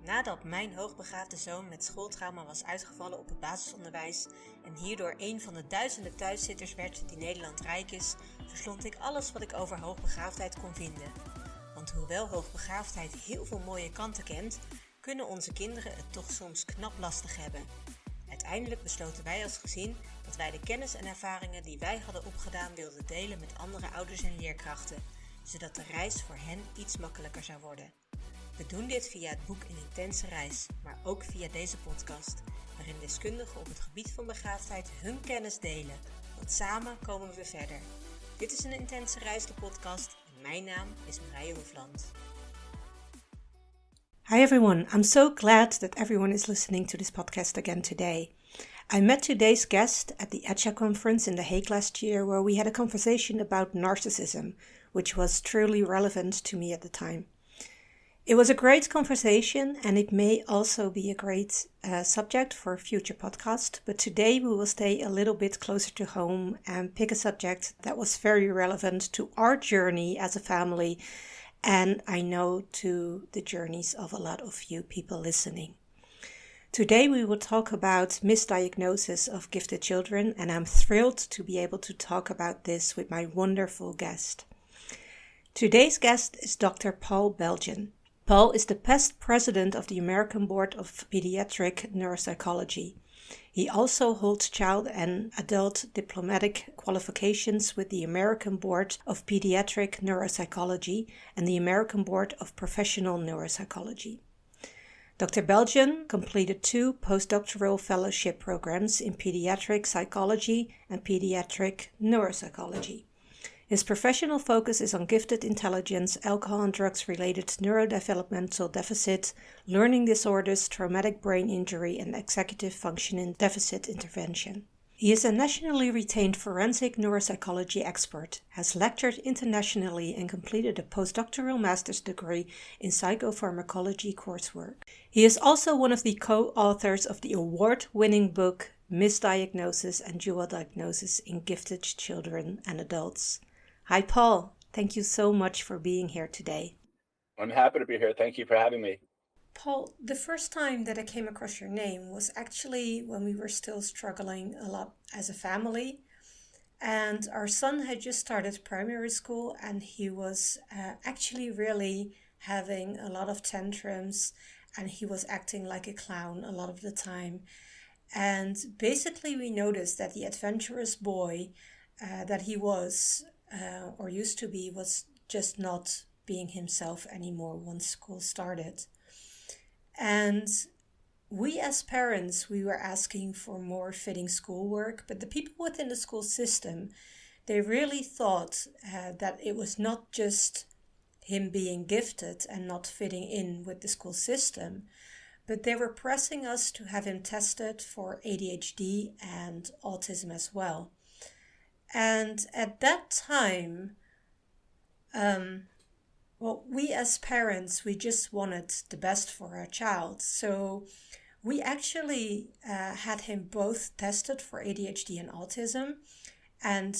Nadat mijn hoogbegaafde zoon met schooltrauma was uitgevallen op het basisonderwijs en hierdoor een van de duizenden thuiszitters werd die Nederland rijk is, verslond ik alles wat ik over hoogbegaafdheid kon vinden. Want hoewel hoogbegaafdheid heel veel mooie kanten kent, kunnen onze kinderen het toch soms knap lastig hebben. Uiteindelijk besloten wij als gezin dat wij de kennis en ervaringen die wij hadden opgedaan wilden delen met andere ouders en leerkrachten, zodat de reis voor hen iets makkelijker zou worden. We doen dit via het boek Een Intense Reis, maar ook via deze podcast, waarin deskundigen op het gebied van begaafdheid hun kennis delen, want samen komen we verder. Dit is Een Intense Reis, de podcast, en mijn naam is Marije Hoefland. Hi everyone, I'm so glad that everyone is listening to this podcast again today. I met today's guest at the ECHA conference in The Hague last year, where we had a conversation about narcissism, which was truly relevant to me at the time. It was a great conversation, and it may also be a great subject for a future podcast, but today we will stay a little bit closer to home and pick a subject that was very relevant to our journey as a family, and I know to the journeys of a lot of you people listening. Today we will talk about misdiagnosis of gifted children, and I'm thrilled to be able to talk about this with my wonderful guest. Today's guest is Dr. Paul Beljan. Paul is the past president of the American Board of Pediatric Neuropsychology. He also holds child and adult diplomatic qualifications with the American Board of Pediatric Neuropsychology and the American Board of Professional Neuropsychology. Dr. Beljan completed 2 postdoctoral fellowship programs in pediatric psychology and pediatric neuropsychology. His professional focus is on gifted intelligence, alcohol and drugs-related neurodevelopmental deficit, learning disorders, traumatic brain injury, and executive function deficit intervention. He is a nationally retained forensic neuropsychology expert, has lectured internationally, and completed a postdoctoral master's degree in psychopharmacology coursework. He is also one of the co-authors of the award-winning book Misdiagnosis and Dual Diagnosis in Gifted Children and Adults. Hi, Paul. Thank you so much for being here today. I'm happy to be here. Thank you for having me. Paul, the first time that I came across your name was actually when we were still struggling a lot as a family. And our son had just started primary school, and he was actually really having a lot of tantrums, and he was acting like a clown a lot of the time. And basically we noticed that the adventurous boy that he was or used to be was just not being himself anymore once school started. And we as parents, we were asking for more fitting schoolwork, but the people within the school system, they really thought that it was not just him being gifted and not fitting in with the school system, but they were pressing us to have him tested for ADHD and autism as well. And at that time, we as parents, we just wanted the best for our child. So we actually had him both tested for ADHD and autism and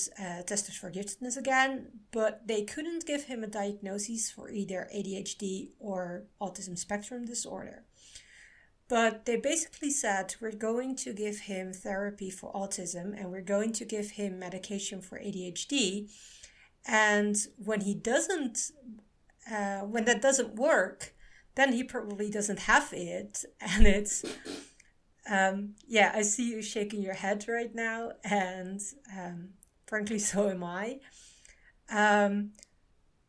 tested for giftedness again, but they couldn't give him a diagnosis for either ADHD or autism spectrum disorder. But they basically said, we're going to give him therapy for autism and we're going to give him medication for ADHD. And when that doesn't work, then he probably doesn't have it. And it's, I see you shaking your head right now. And frankly, so am I.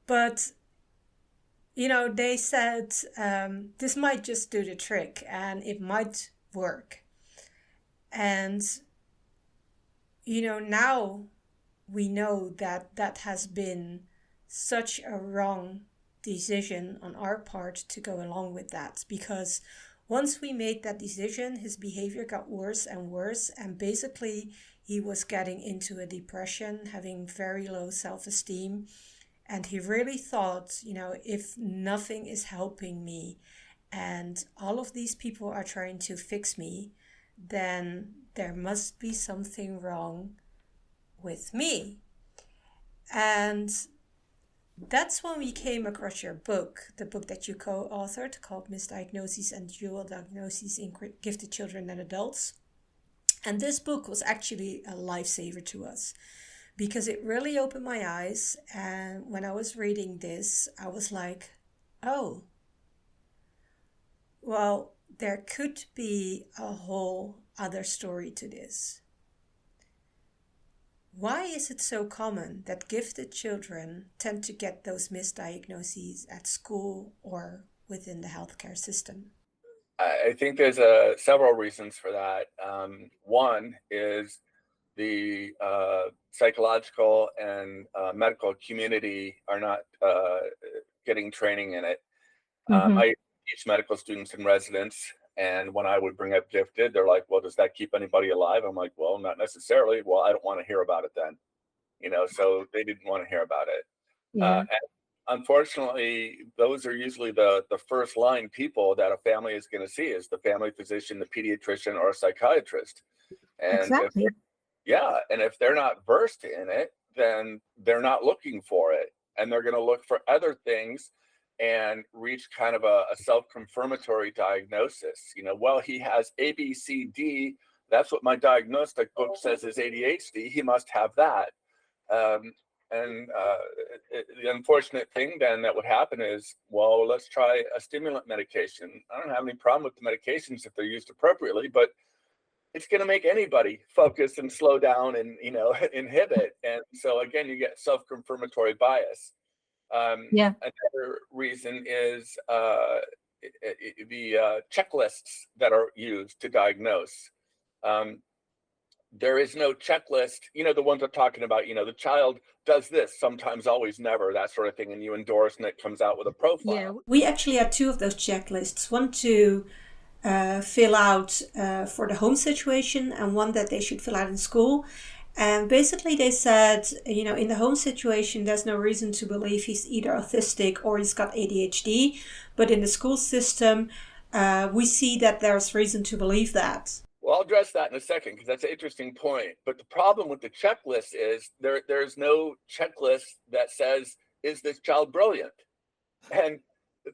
But they said this might just do the trick and it might work. And, now we know that that has been such a wrong decision on our part to go along with that. Because once we made that decision, his behavior got worse and worse. And basically, he was getting into a depression, having very low self-esteem. And he really thought, if nothing is helping me and all of these people are trying to fix me, then there must be something wrong with me. And That's when we came across your book, the book that you co-authored called Misdiagnoses and Dual Diagnoses in Gifted Children and Adults. And this book was actually a lifesaver to us because it really opened my eyes. And when I was reading this, I was like, oh, well, there could be a whole other story to this. Why is it so common that gifted children tend to get those misdiagnoses at school or within the healthcare system? I think there's several reasons for that. One is the psychological and medical community are not getting training in it. I teach medical students and residents, and when I would bring up gifted, they're like, well, does that keep anybody alive? I'm like, well, not necessarily. Well, I don't want to hear about it then. So they didn't want to hear about it. Yeah. And unfortunately, those are usually the first line people that a family is going to see is the family physician, the pediatrician, or a psychiatrist. And Exactly. if they're not versed in it, then they're not looking for it. And they're going to look for other things and reach kind of a self-confirmatory diagnosis. Well, he has A, B, C, D. That's what my diagnostic book says is ADHD. He must have that. The unfortunate thing then that would happen is, well, let's try a stimulant medication. I don't have any problem with the medications if they're used appropriately, but it's going to make anybody focus and slow down and, inhibit. And so again, you get self-confirmatory bias. Another reason is the checklists that are used to diagnose. There is no checklist, the ones I'm talking about, the child does this, sometimes, always, never, that sort of thing. And you endorse and it comes out with a profile. Yeah, we actually had two of those checklists, one to fill out for the home situation and one that they should fill out in school. And basically they said, in the home situation, there's no reason to believe he's either autistic or he's got ADHD. But in the school system, we see that there's reason to believe that. Well, I'll address that in a second because that's an interesting point. But the problem with the checklist is there's no checklist that says, is this child brilliant? And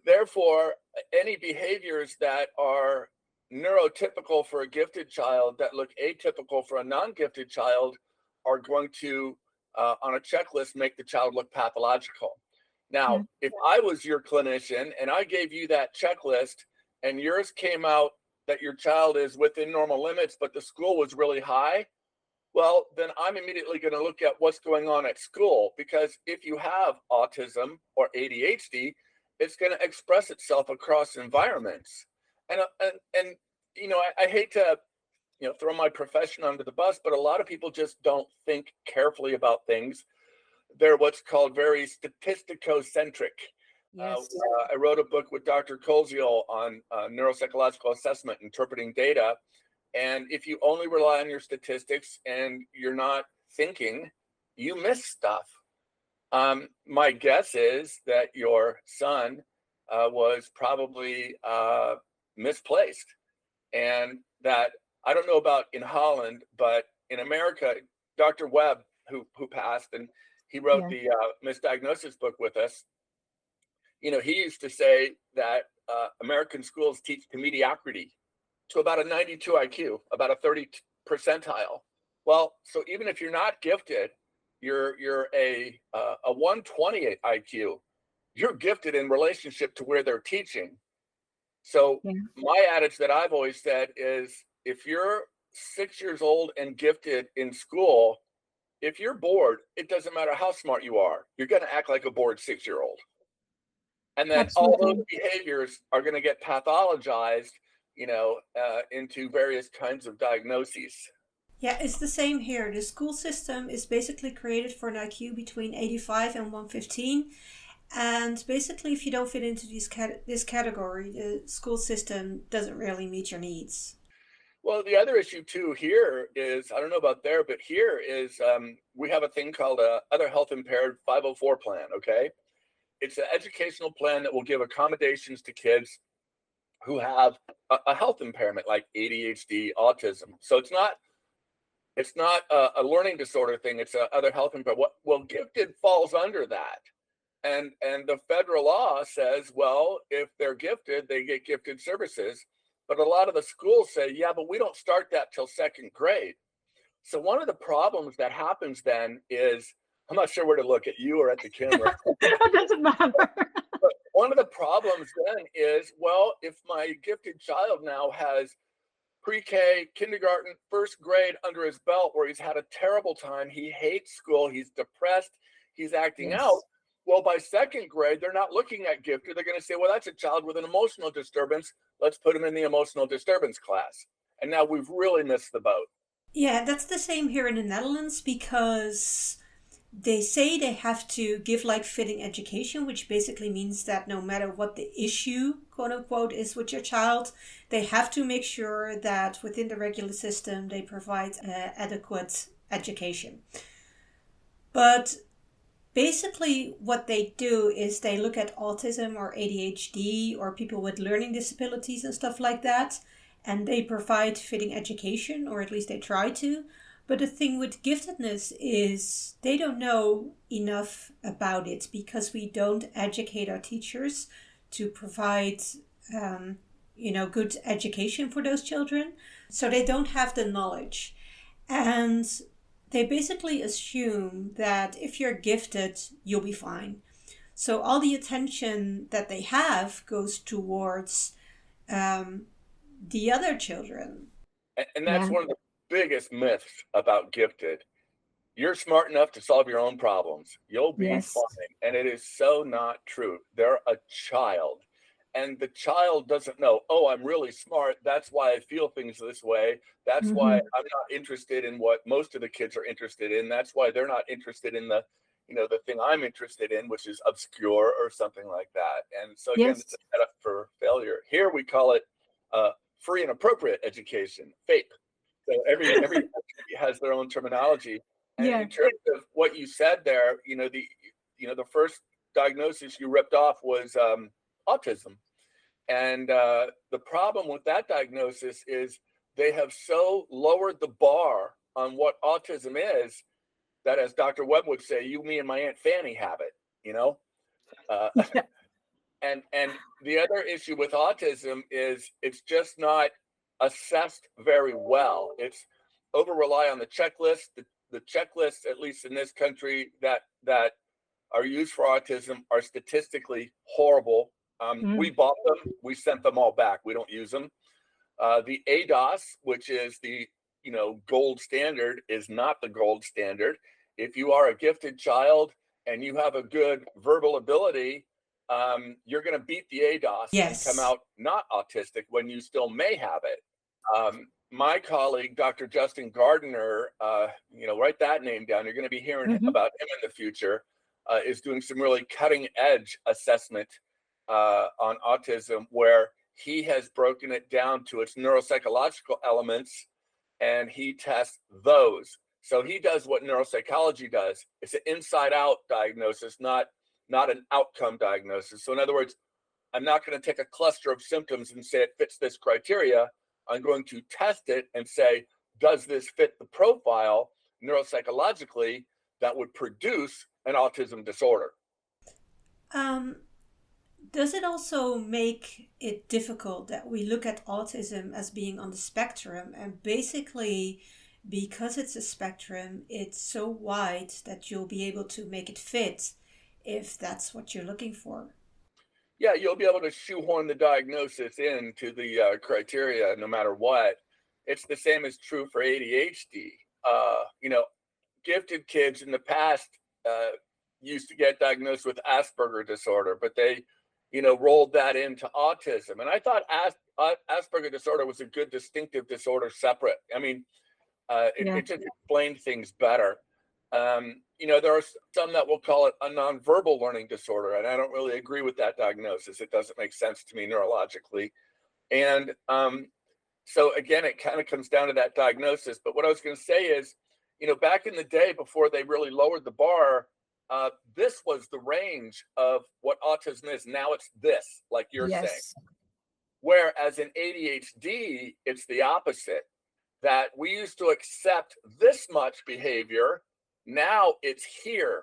therefore, any behaviors that are neurotypical for a gifted child that look atypical for a non-gifted child are going to, on a checklist, make the child look pathological. Now, if I was your clinician and I gave you that checklist and yours came out that your child is within normal limits, but the school was really high, well, then I'm immediately going to look at what's going on at school, because if you have autism or ADHD, it's going to express itself across environments. And I hate to, throw my profession under the bus, but a lot of people just don't think carefully about things. They're what's called very statistico-centric. Yes. I wrote a book with Dr. Koziol on neuropsychological assessment, interpreting data. And if you only rely on your statistics and you're not thinking, you miss stuff. My guess is that your son was probably misplaced. And that, I don't know about in Holland, but in America, Dr. Webb, who passed, and he wrote the Misdiagnosis book with us, he used to say that American schools teach to mediocrity, to about a 92 IQ, about a 30 percentile. Well, so even if you're not gifted, you're a 128 IQ. You're gifted in relationship to where they're teaching. So my adage that I've always said is, if you're 6 years old and gifted in school, if you're bored, it doesn't matter how smart you are, you're going to act like a bored 6-year-old. And then all those behaviors are going to get pathologized, into various kinds of diagnoses. Yeah, it's the same here. The school system is basically created for an IQ between 85 and 115. And basically, if you don't fit into this category, the school system doesn't really meet your needs. Well, the other issue too here is, I don't know about there, but here is we have a thing called a Other Health Impaired 504 plan, okay? It's an educational plan that will give accommodations to kids who have a health impairment like ADHD, autism. So it's not a learning disorder thing. It's a other health impairment. Well, gifted falls under that. And the federal law says, well, if they're gifted, they get gifted services. But a lot of the schools say, yeah, but we don't start that till second grade. So one of the problems that happens then is, I'm not sure where to look, at you or at the camera. It doesn't matter. But one of the problems then is, well, if my gifted child now has pre-K, kindergarten, first grade under his belt where he's had a terrible time, he hates school, he's depressed, he's acting out. Well, by second grade, they're not looking at gifted. They're going to say, well, that's a child with an emotional disturbance. Let's put him in the emotional disturbance class. And now we've really missed the boat. Yeah, that's the same here in the Netherlands, because they say they have to give like fitting education, which basically means that no matter what the issue, quote unquote, is with your child, they have to make sure that within the regular system they provide adequate education. But basically what they do is they look at autism or ADHD or people with learning disabilities and stuff like that, and they provide fitting education, or at least they try to. But the thing with giftedness is they don't know enough about it, because we don't educate our teachers to provide, good education for those children. So they don't have the knowledge. And they basically assume that if you're gifted, you'll be fine. So all the attention that they have goes towards the other children. And that's one of the biggest myths about gifted. You're smart enough to solve your own problems. You'll be fine. And it is so not true. They're a child. And the child doesn't know, oh, I'm really smart. That's why I feel things this way. That's why I'm not interested in what most of the kids are interested in. That's why they're not interested in the thing I'm interested in, which is obscure or something like that. And so again, it's a setup for failure. Here we call it free and appropriate education, FAPE. So every country has their own terminology. And in terms of what you said there, the first diagnosis you ripped off was autism. And the problem with that diagnosis is they have so lowered the bar on what autism is that, as Dr. Webb would say, you, me, and my Aunt Fanny have it, And the other issue with autism is it's just not assessed very well. It's over rely on the checklist. The checklists, at least in this country, that are used for autism are statistically horrible. We bought them, we sent them all back. We don't use them. The ADOS, which is the gold standard, is not the gold standard. If you are a gifted child and you have a good verbal ability, you're going to beat the ADOS and come out not autistic when you still may have it. My colleague, Dr. Justin Gardner, write that name down. You're going to be hearing about him in the future, is doing some really cutting edge assessment on autism, where he has broken it down to its neuropsychological elements, and he tests those. So he does what neuropsychology does. It's an inside out diagnosis, not an outcome diagnosis. So in other words, I'm not going to take a cluster of symptoms and say it fits this criteria. I'm going to test it and say, does this fit the profile neuropsychologically that would produce an autism disorder? Does it also make it difficult that we look at autism as being on the spectrum, and basically because it's a spectrum, it's so wide that you'll be able to make it fit if that's what you're looking for? Yeah, you'll be able to shoehorn the diagnosis into the criteria no matter what. It's the same as true for ADHD. Gifted kids in the past used to get diagnosed with Asperger disorder, but they, rolled that into autism. And I thought Asperger disorder was a good distinctive disorder separate. I mean, it just explained things better. There are some that will call it a nonverbal learning disorder, and I don't really agree with that diagnosis. It doesn't make sense to me neurologically. And so again, it kind of comes down to that diagnosis. But what I was going to say is, back in the day before they really lowered the bar, this was the range of what autism is. Now it's this, like you're saying. Whereas in ADHD, it's the opposite, that we used to accept this much behavior. Now it's here.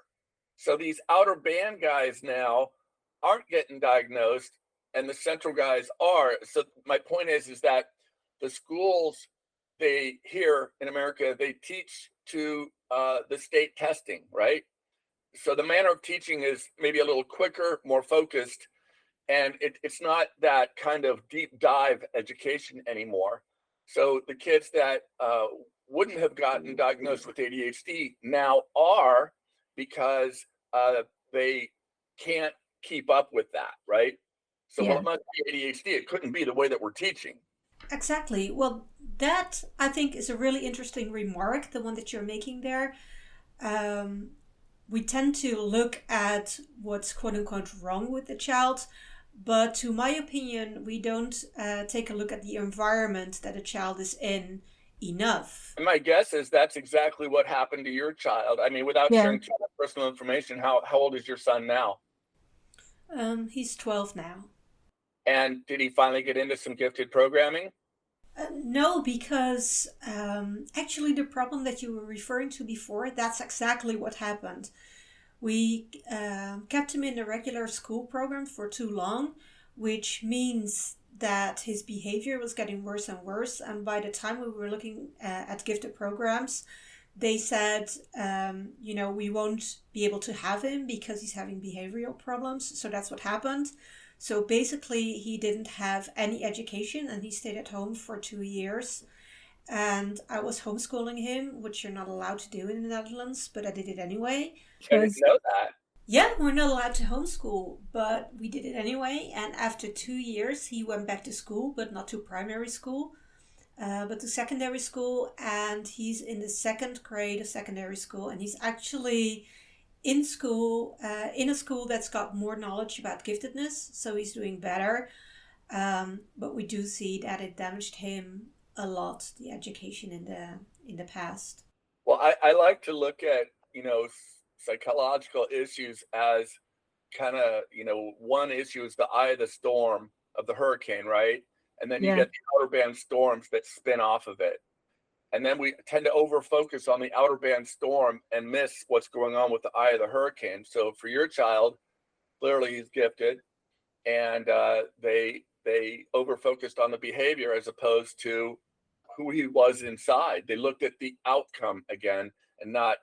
So these outer band guys now aren't getting diagnosed and the central guys are. So my point is that the schools, they here in America, they teach to the state testing, right? So the manner of teaching is maybe a little quicker, more focused, and it's not that kind of deep dive education anymore. So the kids that wouldn't have gotten diagnosed with ADHD now are, because they can't keep up with that, right? So, well, Yeah. it must be ADHD. It couldn't be the way that we're teaching. Exactly. Well, that I think is a really interesting remark, the one that you're making there. Um, we tend to look at what's quote unquote wrong with the child, but to my opinion, we don't take a look at the environment that a child is in enough. And my guess is that's exactly what happened to your child. I mean, without Yeah. sharing too much personal information, how old is your son now? He's 12 now. And did he finally get into some gifted programming? No, because actually the problem that you were referring to before, that's exactly what happened. We kept him in the regular school program for too long, which means that his behavior was getting worse and worse. And by the time we were looking at gifted programs, they said, we won't be able to have him because he's having behavioral problems. So that's what happened. So basically, he didn't have any education and he stayed at home for 2 years. And I was homeschooling him, which you're not allowed to do in the Netherlands, but I did it anyway. I didn't know that. Yeah, we're not allowed to homeschool, but we did it anyway. And after 2 years, he went back to school, but not to primary school, but to secondary school. And he's in the second grade of secondary school. And he's actually in school, in a school that's got more knowledge about giftedness. So he's doing better. But we do see that it damaged him a lot, the education in the past. Well, I like to look at, psychological issues as kind of, one issue is the eye of the storm of the hurricane, right? And then you get the outer band storms that spin off of it. And then we tend to over focus on the outer band storm and miss what's going on with the eye of the hurricane. So for your child, clearly he's gifted, and they over focused on the behavior as opposed to who he was inside. They looked at the outcome again and not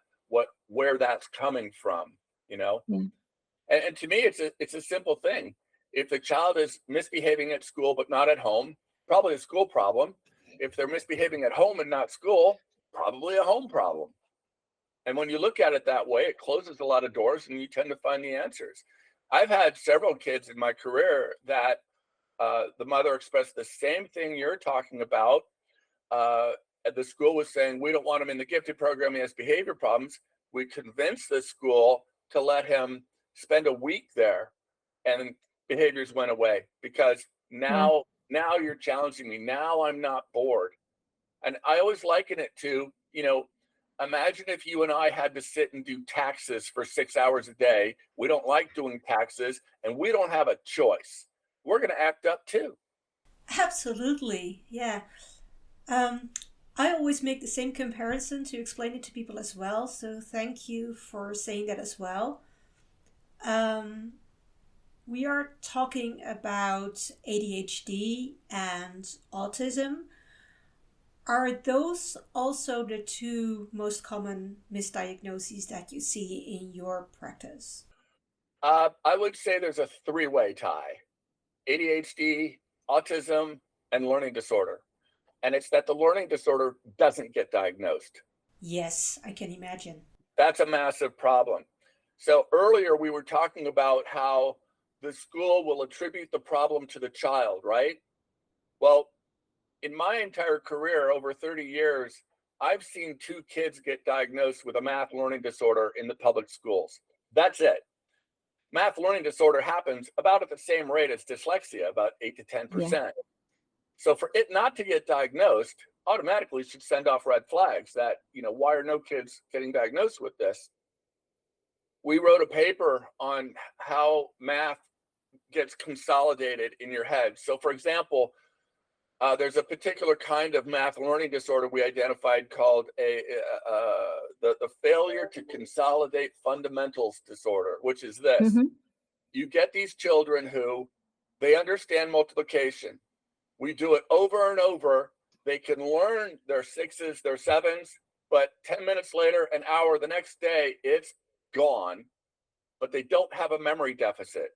where that's coming from, And to me, it's a simple thing. If the child is misbehaving at school but not at home, probably a school problem. If they're misbehaving at home and not school, probably a home problem. And when you look at it that way, it closes a lot of doors and you tend to find the answers. I've had several kids in my career that the mother expressed the same thing you're talking about. The school was saying, we don't want him in the gifted program, he has behavior problems. We convinced the school to let him spend a week there, and behaviors went away because now you're challenging me. Now I'm not bored. And I always liken it to, imagine if you and I had to sit and do taxes for 6 hours a day. We don't like doing taxes and we don't have a choice. We're going to act up too. Absolutely. Yeah. I always make the same comparison to explain it to people as well. So thank you for saying that as well. We are talking about ADHD and autism. Are those also the two most common misdiagnoses that you see in your practice? I would say there's a three-way tie: ADHD, autism, and learning disorder. And it's that the learning disorder doesn't get diagnosed. Yes, I can imagine. That's a massive problem. So earlier we were talking about how the school will attribute the problem to the child, right? Well, in my entire career, over 30 years, I've seen 2 kids get diagnosed with a math learning disorder in the public schools. That's it. Math learning disorder happens about at the same rate as dyslexia, about 8 to 10%. Yeah. So for it not to get diagnosed automatically should send off red flags that, why are no kids getting diagnosed with this? We wrote a paper on how math gets consolidated in your head. So for example, There's a particular kind of math learning disorder we identified called the failure to consolidate fundamentals disorder, which is this. Mm-hmm. You get these children who they understand multiplication. We do it over and over. They can learn their sixes, their sevens, but 10 minutes later, an hour, the next day, it's gone, but they don't have a memory deficit.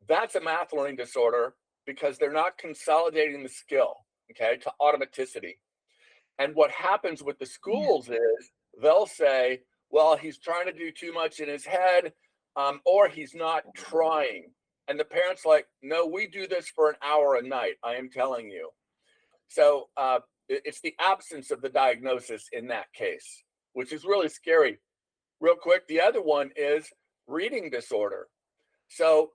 That's a math learning disorder because they're not consolidating the skill, okay, to automaticity. And what happens with the schools is they'll say, well, he's trying to do too much in his head, or he's not trying. And the parents like, no, we do this for an hour a night, I am telling you. So it's the absence of the diagnosis in that case, which is really scary. Real quick, the other one is reading disorder. So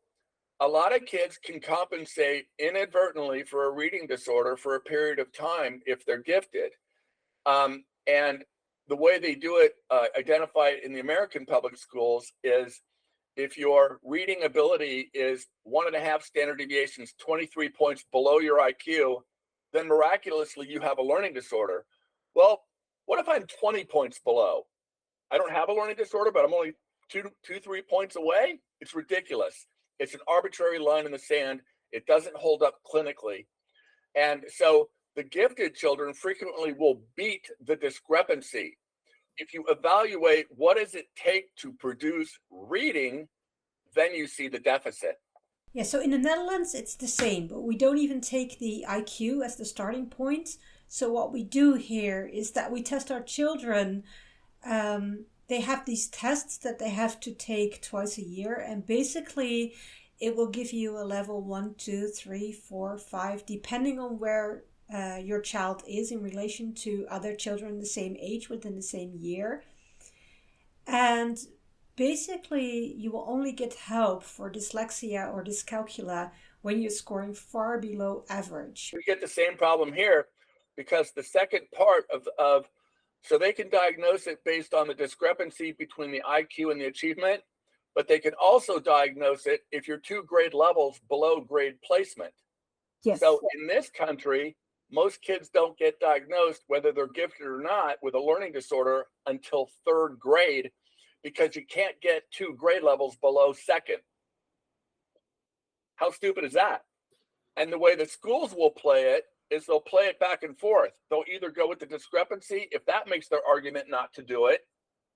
a lot of kids can compensate inadvertently for a reading disorder for a period of time if they're gifted. And the way they do it, identified in the American public schools, is if your reading ability is 1.5 standard deviations, 23 points below your IQ, then miraculously you have a learning disorder. Well, what if I'm 20 points below? I don't have a learning disorder, but I'm only 3 points away? It's ridiculous. It's an arbitrary line in the sand. It doesn't hold up clinically. And so the gifted children frequently will beat the discrepancy. If you evaluate what does it take to produce reading, then you see the deficit. Yeah, so in the Netherlands, it's the same, but we don't even take the IQ as the starting point. So what we do here is that we test our children. They have these tests that they have to take twice a year, and basically it will give you a level 1, 2, 3, 4, 5, depending on where your child is in relation to other children the same age within the same year. And basically you will only get help for dyslexia or dyscalculia when you're scoring far below average. We get the same problem here because the second part of so they can diagnose it based on the discrepancy between the IQ and the achievement, but they can also diagnose it if you're 2 grade levels below grade placement. Yes. So in this country, most kids don't get diagnosed, whether they're gifted or not, with a learning disorder until 3rd grade, because you can't get 2 grade levels below 2nd. How stupid is that? And the way the schools will play it is they'll play it back and forth. They'll either go with the discrepancy if that makes their argument not to do it,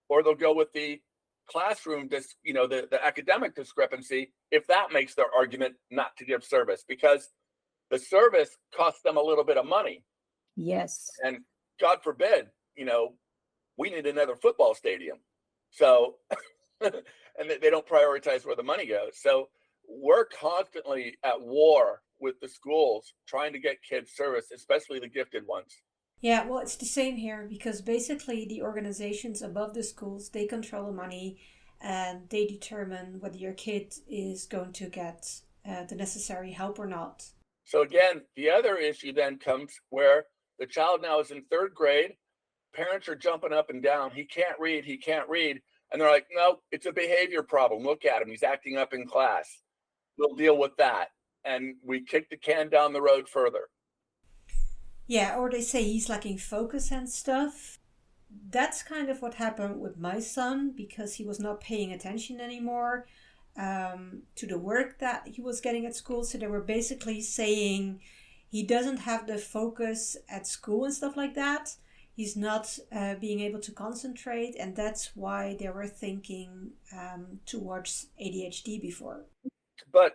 or they'll go with the classroom, the academic discrepancy if that makes their argument not to give service, because the service costs them a little bit of money. Yes. And God forbid, we need another football stadium. So, and they don't prioritize where the money goes. So we're constantly at war with the schools trying to get kids service, especially the gifted ones. Yeah, well, it's the same here because basically the organizations above the schools, they control the money and they determine whether your kid is going to get the necessary help or not. So again, the other issue then comes where the child now is in 3rd grade. Parents are jumping up and down. He can't read. And they're like, no, it's a behavior problem. Look at him. He's acting up in class. We'll deal with that. And we kick the can down the road further. Yeah, or they say he's lacking focus and stuff. That's kind of what happened with my son because he was not paying attention anymore to the work that he was getting at school. So they were basically saying he doesn't have the focus at school and stuff like that. He's not being able to concentrate, and that's why they were thinking towards ADHD before. But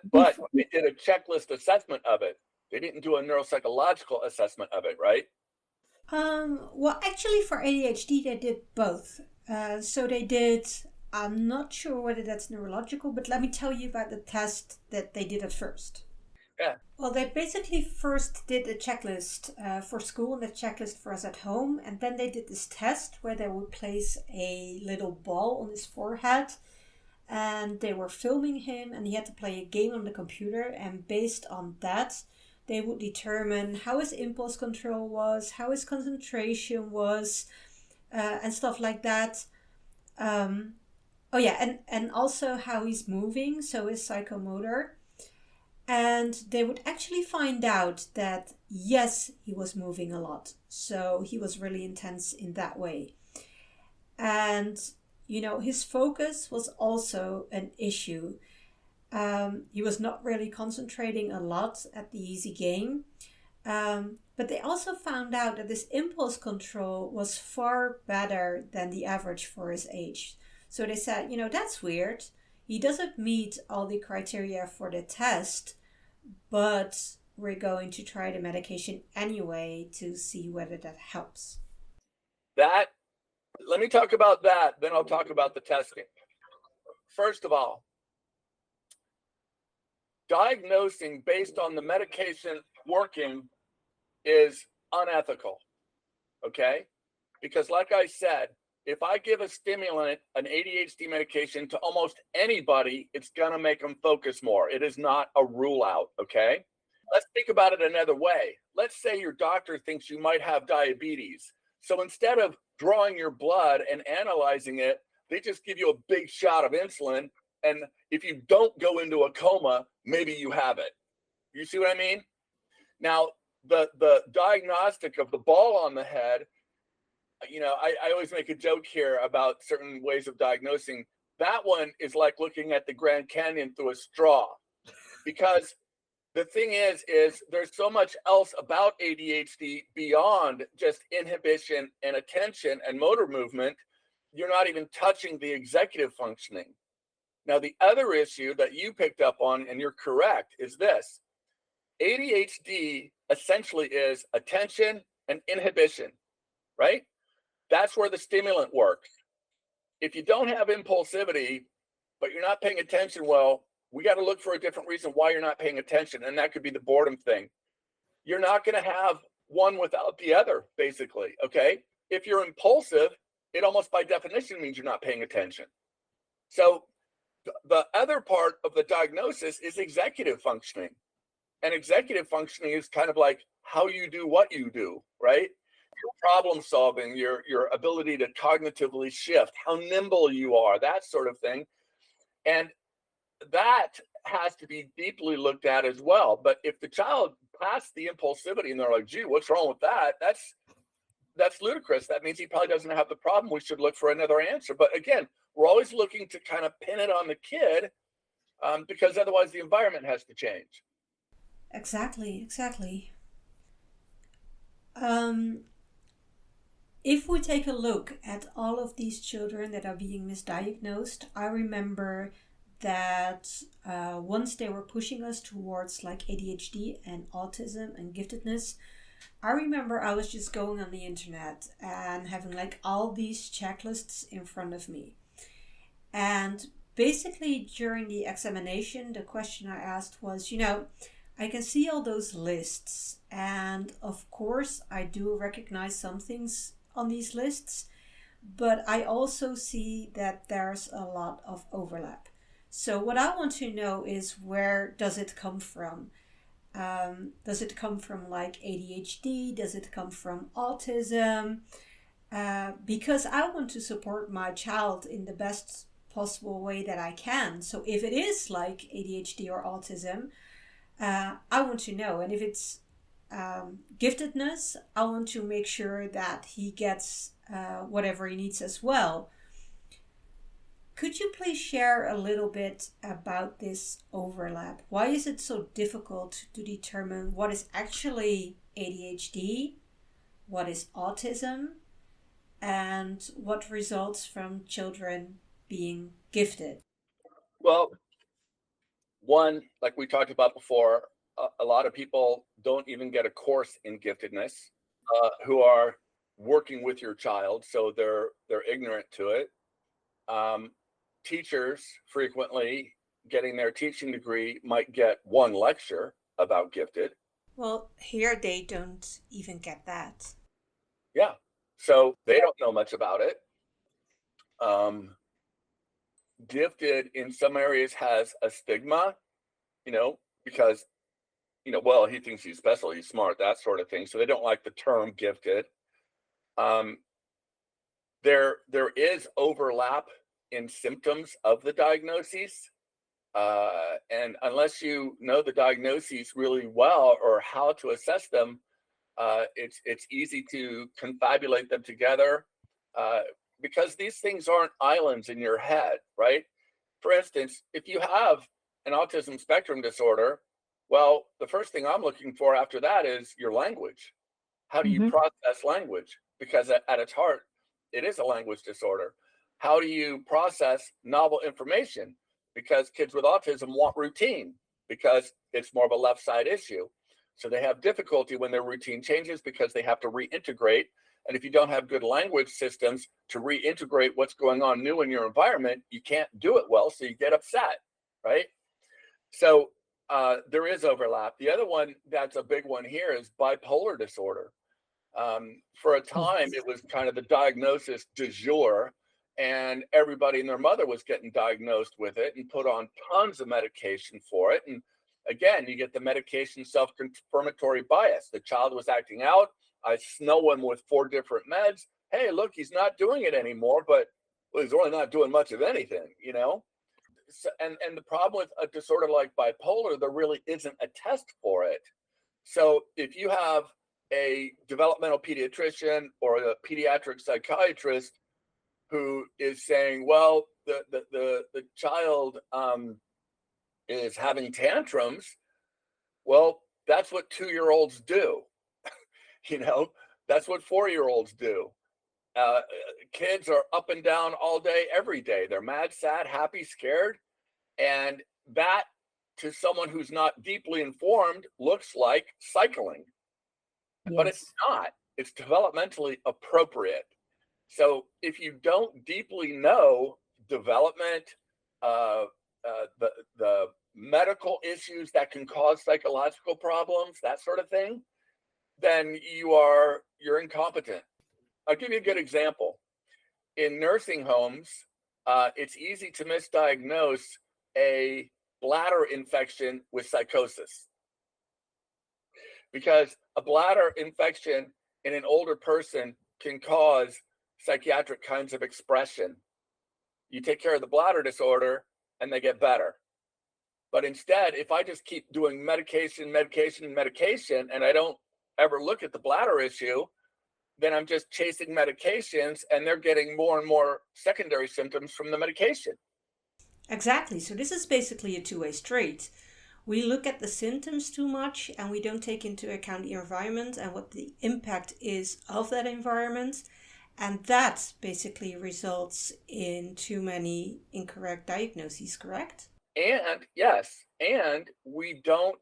they did a checklist assessment of it. They didn't do a neuropsychological assessment of it, right? Well, actually for ADHD, they did both. So they did, I'm not sure whether that's neurological, but let me tell you about the test that they did at first. Yeah. Well, they basically first did a checklist for school and a checklist for us at home. And then they did this test where they would place a little ball on his forehead. And they were filming him and he had to play a game on the computer. And based on that, they would determine how his impulse control was, how his concentration was, and stuff like that. And also how he's moving, so his psychomotor. And they would actually find out that, yes, he was moving a lot. So he was really intense in that way. And, his focus was also an issue. He was not really concentrating a lot at the easy game. But they also found out that this impulse control was far better than the average for his age. So they said, that's weird. He doesn't meet all the criteria for the test, but we're going to try the medication anyway to see whether that helps. Let me talk about that, then I'll talk about the testing. First of all, diagnosing based on the medication working is unethical, okay? Because like I said, if I give a stimulant, an ADHD medication to almost anybody, it's gonna make them focus more. It is not a rule out, okay? Let's think about it another way. Let's say your doctor thinks you might have diabetes. So instead of drawing your blood and analyzing it, they just give you a big shot of insulin. And if you don't go into a coma, maybe you have it. You see what I mean? Now, the diagnostic of the ball on the head, I always make a joke here about certain ways of diagnosing. That one is like looking at the Grand Canyon through a straw, because the thing is there's so much else about ADHD beyond just inhibition and attention and motor movement. You're not even touching the executive functioning. Now, the other issue that you picked up on, and you're correct, is this. ADHD essentially is attention and inhibition, right? That's where the stimulant works. If you don't have impulsivity, but you're not paying attention well, we got to look for a different reason why you're not paying attention. And that could be the boredom thing. You're not going to have one without the other, basically, okay? If you're impulsive, it almost by definition means you're not paying attention. So the other part of the diagnosis is executive functioning. And executive functioning is kind of like how you do what you do, right? Your problem solving, your ability to cognitively shift, how nimble you are, that sort of thing. And that has to be deeply looked at as well. But if the child passed the impulsivity and they're like, gee, what's wrong with that? That's ludicrous. That means he probably doesn't have the problem. We should look for another answer. But again, we're always looking to kind of pin it on the kid, because otherwise the environment has to change. Exactly. If we take a look at all of these children that are being misdiagnosed, I remember that once they were pushing us towards like ADHD and autism and giftedness, I remember I was just going on the internet and having like all these checklists in front of me. And basically during the examination, the question I asked was, I can see all those lists, and of course I do recognize some things on these lists, but I also see that there's a lot of overlap. So what I want to know is, where does it come from? Does it come from like ADHD? Does it come from autism? Because I want to support my child in the best possible way that I can. So if it is like ADHD or autism, I want to know. And if it's giftedness, I want to make sure that he gets whatever he needs as well. Could you please share a little bit about this overlap? Why is it so difficult to determine what is actually ADHD, what is autism, and what results from children being gifted? Well, one, like we talked about before, a lot of people don't even get a course in giftedness, who are working with your child, so they're ignorant to it. Teachers frequently getting their teaching degree might get one lecture about gifted. Well, here they don't even get that. Yeah, so they don't know much about it. Gifted in some areas has a stigma, because, well, he thinks he's special, he's smart, that sort of thing. So they don't like the term gifted. There is overlap in symptoms of the diagnoses. And unless you know the diagnoses really well or how to assess them, it's easy to confabulate them together, because these things aren't islands in your head, right? For instance, if you have an autism spectrum disorder, well, the first thing I'm looking for after that is your language. How do you Mm-hmm. process language? Because at its heart, it is a language disorder. How do you process novel information? Because kids with autism want routine, because it's more of a left side issue. So they have difficulty when their routine changes because they have to reintegrate. And if you don't have good language systems to reintegrate what's going on new in your environment, you can't do it well. So you get upset, right? So there is overlap. The other one that's a big one here is bipolar disorder. For a time, Yes. it was kind of the diagnosis du jour, and everybody and their mother was getting diagnosed with it and put on tons of medication for it. And again, you get the medication self-confirmatory bias. The child was acting out. I snow him with 4 different meds. Hey, look, he's not doing it anymore, but well, he's really not doing much of anything, you know? So, and the problem with a disorder like bipolar, there really isn't a test for it. So if you have a developmental pediatrician or a pediatric psychiatrist who is saying, well, the child is having tantrums, well, that's what 2-year-olds do. You know, that's what 4-year-olds do. Uh, Kids are up and down all day, every day. They're mad, sad, happy, scared. And that, to someone who's not deeply informed, looks like cycling, but it's Yes. not. It's developmentally appropriate. So if you don't deeply know development, uh, the medical issues that can cause psychological problems, that sort of thing, then you're incompetent. I'll give you a good example. In nursing homes, it's easy to misdiagnose a bladder infection with psychosis, because a bladder infection in an older person can cause psychiatric kinds of expression. You take care of the bladder disorder and they get better. But instead, if I just keep doing medication, and I don't ever look at the bladder issue, then I'm just chasing medications and they're getting more and more secondary symptoms from the medication. Exactly. So this is basically a two-way street. We look at the symptoms too much and we don't take into account the environment and what the impact is of that environment. And that basically results in too many incorrect diagnoses, correct? And yes, and we don't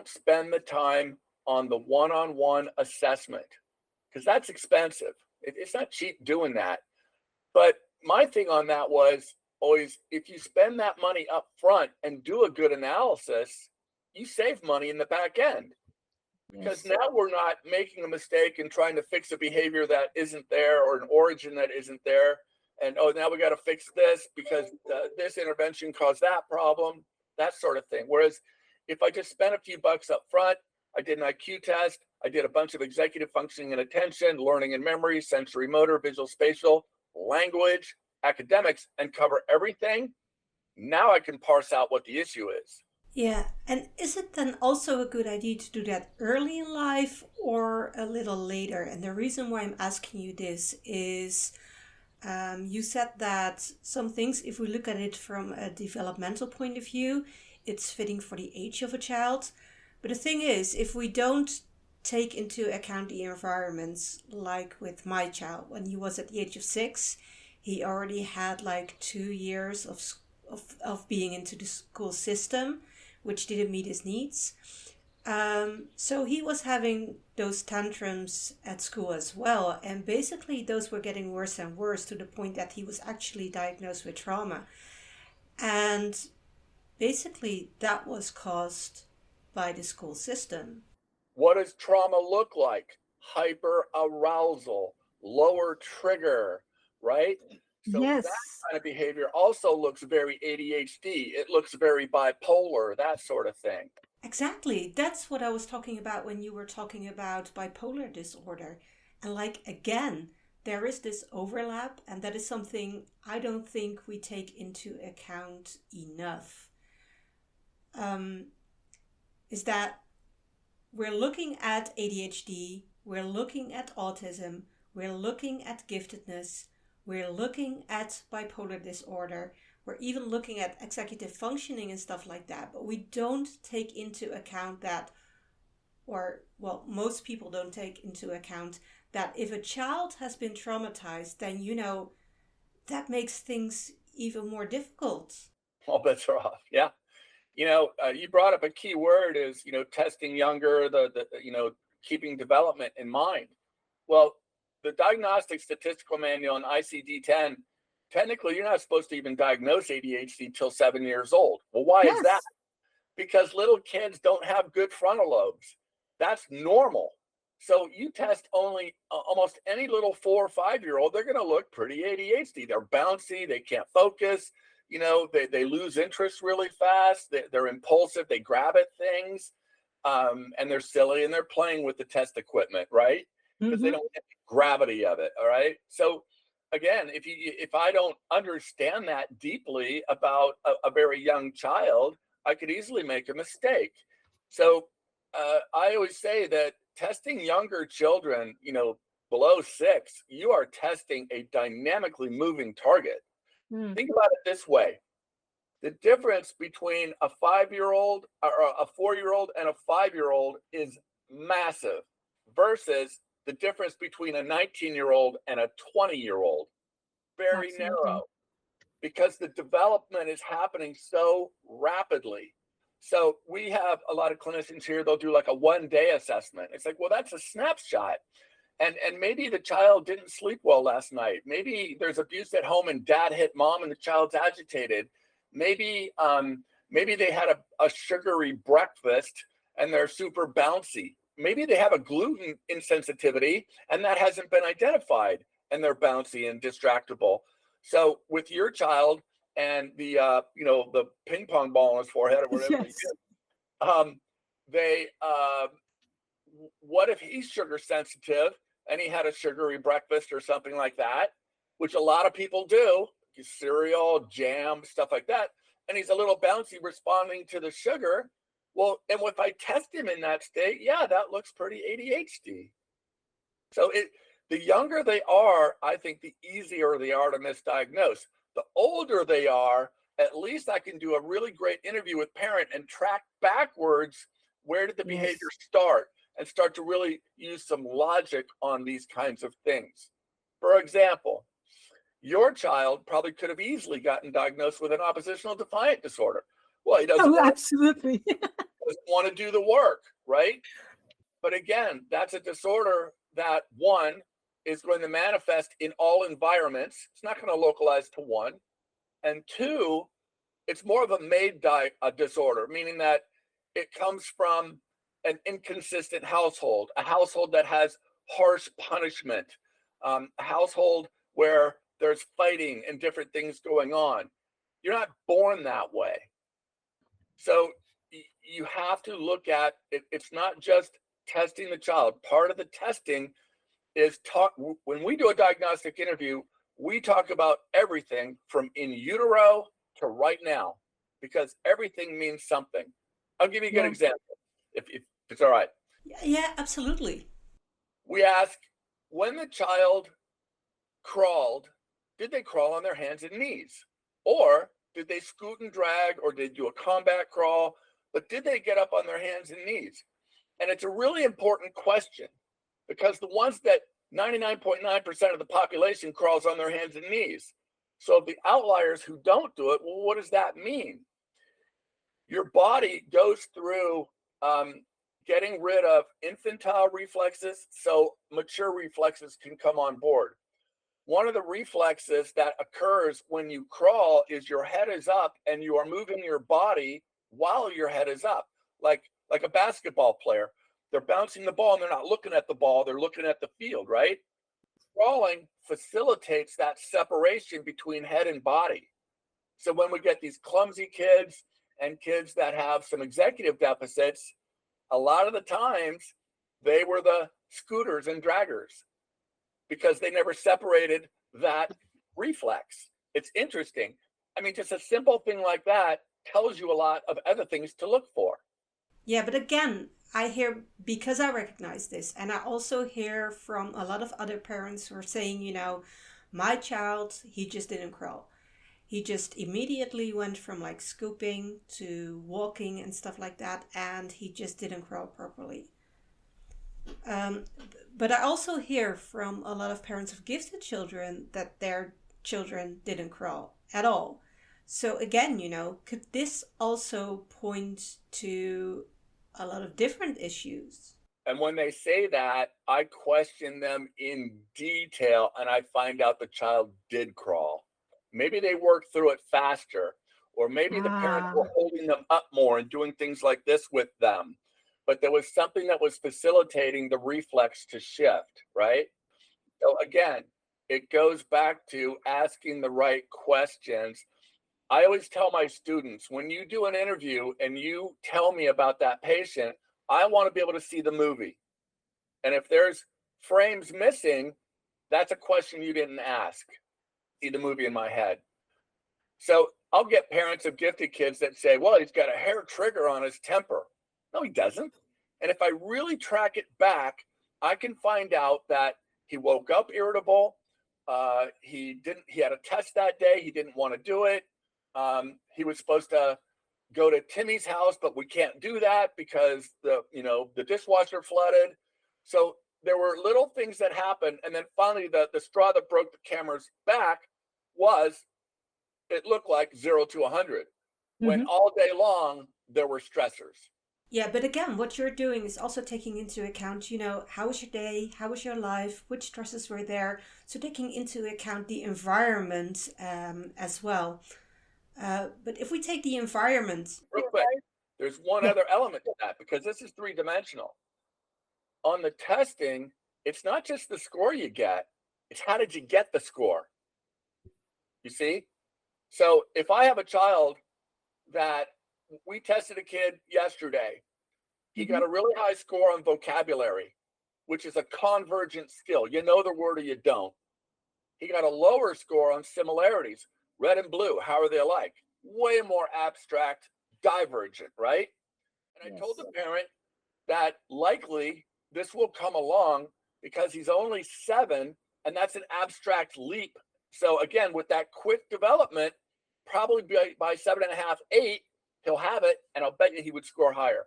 spend the time on the one-on-one assessment, because that's expensive. It's not cheap doing that. But my thing on that was always, if you spend that money up front and do a good analysis, you save money in the back end. Because Yes. now we're not making a mistake and trying to fix a behavior that isn't there, or an origin that isn't there. And oh, now we got to fix this because this intervention caused that problem, that sort of thing. Whereas if I just spent a few bucks up front, I did an IQ test, I did a bunch of executive functioning and attention, learning and memory, sensory motor, visual spatial, language, academics, and cover everything, now I can parse out what the issue is. Yeah, and is it then also a good idea to do that early in life or a little later? And the reason why I'm asking you this is you said that some things, if we look at it from a developmental point of view, it's fitting for the age of a child. But the thing is, if we don't take into account the environments, like with my child, when he was at the age of 6, he already had like 2 years of being into the school system, which didn't meet his needs. So he was having those tantrums at school as well. And basically those were getting worse and worse to the point that he was actually diagnosed with trauma. And basically that was caused by the school system. What does trauma look like? Hyper arousal, lower trigger, right? So Yes. that kind of behavior also looks very ADHD. It looks very bipolar, that sort of thing. Exactly. That's what I was talking about when you were talking about bipolar disorder. And like again, there is this overlap, and that is something I don't think we take into account enough. Is that we're looking at ADHD, we're looking at autism, we're looking at giftedness, we're looking at bipolar disorder, we're even looking at executive functioning and stuff like that, but we don't take into account that, or well, most people don't take into account that if a child has been traumatized, then that makes things even more difficult. All bets are off. Yeah. You brought up a key word is, testing younger, the keeping development in mind. Well, the Diagnostic Statistical Manual and ICD-10, technically, you're not supposed to even diagnose ADHD till 7 years old. Well, why is that? Because little kids don't have good frontal lobes. That's normal. So you test only almost any little 4 or 5-year-old, they're going to look pretty ADHD. They're bouncy, they can't focus, they lose interest really fast, they're impulsive, they grab at things, and they're silly, and they're playing with the test equipment, right? Because they don't get the gravity of it, all right? So again, if I don't understand that deeply about a very young child, I could easily make a mistake. So I always say that testing younger children, below 6, you are testing a dynamically moving target. Think about it this way. The difference between a 5-year-old or a 4-year-old and a 5-year-old is massive versus the difference between a 19-year-old and a 20-year-old. Very narrow, because the development is happening so rapidly. So we have a lot of clinicians here, they'll do like a 1-day assessment. It's like, well, that's a snapshot. And maybe the child didn't sleep well last night. Maybe there's abuse at home and dad hit mom and the child's agitated. Maybe they had a sugary breakfast and they're super bouncy. Maybe they have a gluten insensitivity and that hasn't been identified and they're bouncy and distractible. So with your child and the ping pong ball on his forehead or whatever, what if he's sugar sensitive and he had a sugary breakfast or something like that, which a lot of people do, cereal, jam, stuff like that, and he's a little bouncy responding to the sugar. Well, and if I test him in that state, yeah, that looks pretty ADHD. So the younger they are, I think the easier they are to misdiagnose. The older they are, at least I can do a really great interview with parent and track backwards, where did the behavior start, and start to really use some logic on these kinds of things. For example, your child probably could have easily gotten diagnosed with an oppositional defiant disorder. Well, he doesn't absolutely. doesn't want to do the work, right? But again, that's a disorder that, one, is going to manifest in all environments. It's not going to localize to one. And two, it's more of a made disorder, meaning that it comes from an inconsistent household, a household that has harsh punishment, a household where there's fighting and different things going on. You're not born that way. So you have to look at it. It's not just testing the child. Part of the testing is when we do a diagnostic interview, we talk about everything from in utero to right now, because everything means something. I'll give you a good example, if it's all right. Yeah, absolutely. We ask, when the child crawled, did they crawl on their hands and knees? Or did they scoot and drag, or did they do a combat crawl? But did they get up on their hands and knees? And it's a really important question, because the ones that 99.9% of the population crawls on their hands and knees. So the outliers who don't do it, well, what does that mean? Your body goes through getting rid of infantile reflexes so mature reflexes can come on board. One of the reflexes that occurs when you crawl is your head is up and you are moving your body while your head is up, like a basketball player. They're bouncing the ball and they're not looking at the ball, they're looking at the field, right? Crawling facilitates that separation between head and body. So when we get these clumsy kids and kids that have some executive deficits, a lot of the times they were the scooters and draggers. because they never separated that reflex. It's interesting. I mean, just a simple thing like that tells you a lot of other things to look for. Yeah, but again, I hear, because I recognize this, and I also hear from a lot of other parents who are saying, my child, he just didn't crawl. He just immediately went from like scooping to walking and stuff like that, and he just didn't crawl properly. But I also hear from a lot of parents of gifted children that their children didn't crawl at all. So again, could this also point to a lot of different issues? And when they say that, I question them in detail, and I find out the child did crawl. Maybe they worked through it faster, or maybe the parents were holding them up more and doing things like this with them. But there was something that was facilitating the reflex to shift, right? So again, it goes back to asking the right questions. I always tell my students, when you do an interview and you tell me about that patient, I want to be able to see the movie. And if there's frames missing, that's a question you didn't ask. See the movie in my head. So I'll get parents of gifted kids that say, well, he's got a hair trigger on his temper. No, he doesn't. And if I really track it back, I can find out that he woke up irritable. He had a test that day. He didn't want to do it. He was supposed to go to Timmy's house, but we can't do that because the dishwasher flooded. So there were little things that happened. And then finally the straw that broke the camera's back was, it looked like 0 to 100 when all day long there were stressors. Yeah, but again, what you're doing is also taking into account, how was your day? How was your life? Which stresses were there? So taking into account the environment as well. But if we take the environment... Real quick, there's one other element to that, because this is three-dimensional. On the testing, it's not just the score you get, it's how did you get the score? You see? So if I have a child that we tested a kid yesterday, he got a really high score on vocabulary, which is a convergent skill. You know the word or you don't. He got a lower score on similarities. Red and blue, how are they alike? Way more abstract, divergent, right? And I told the parent that likely this will come along because he's only 7, and that's an abstract leap. So again, with that quick development, probably by 7.5, 8, he'll have it, and I'll bet you he would score higher.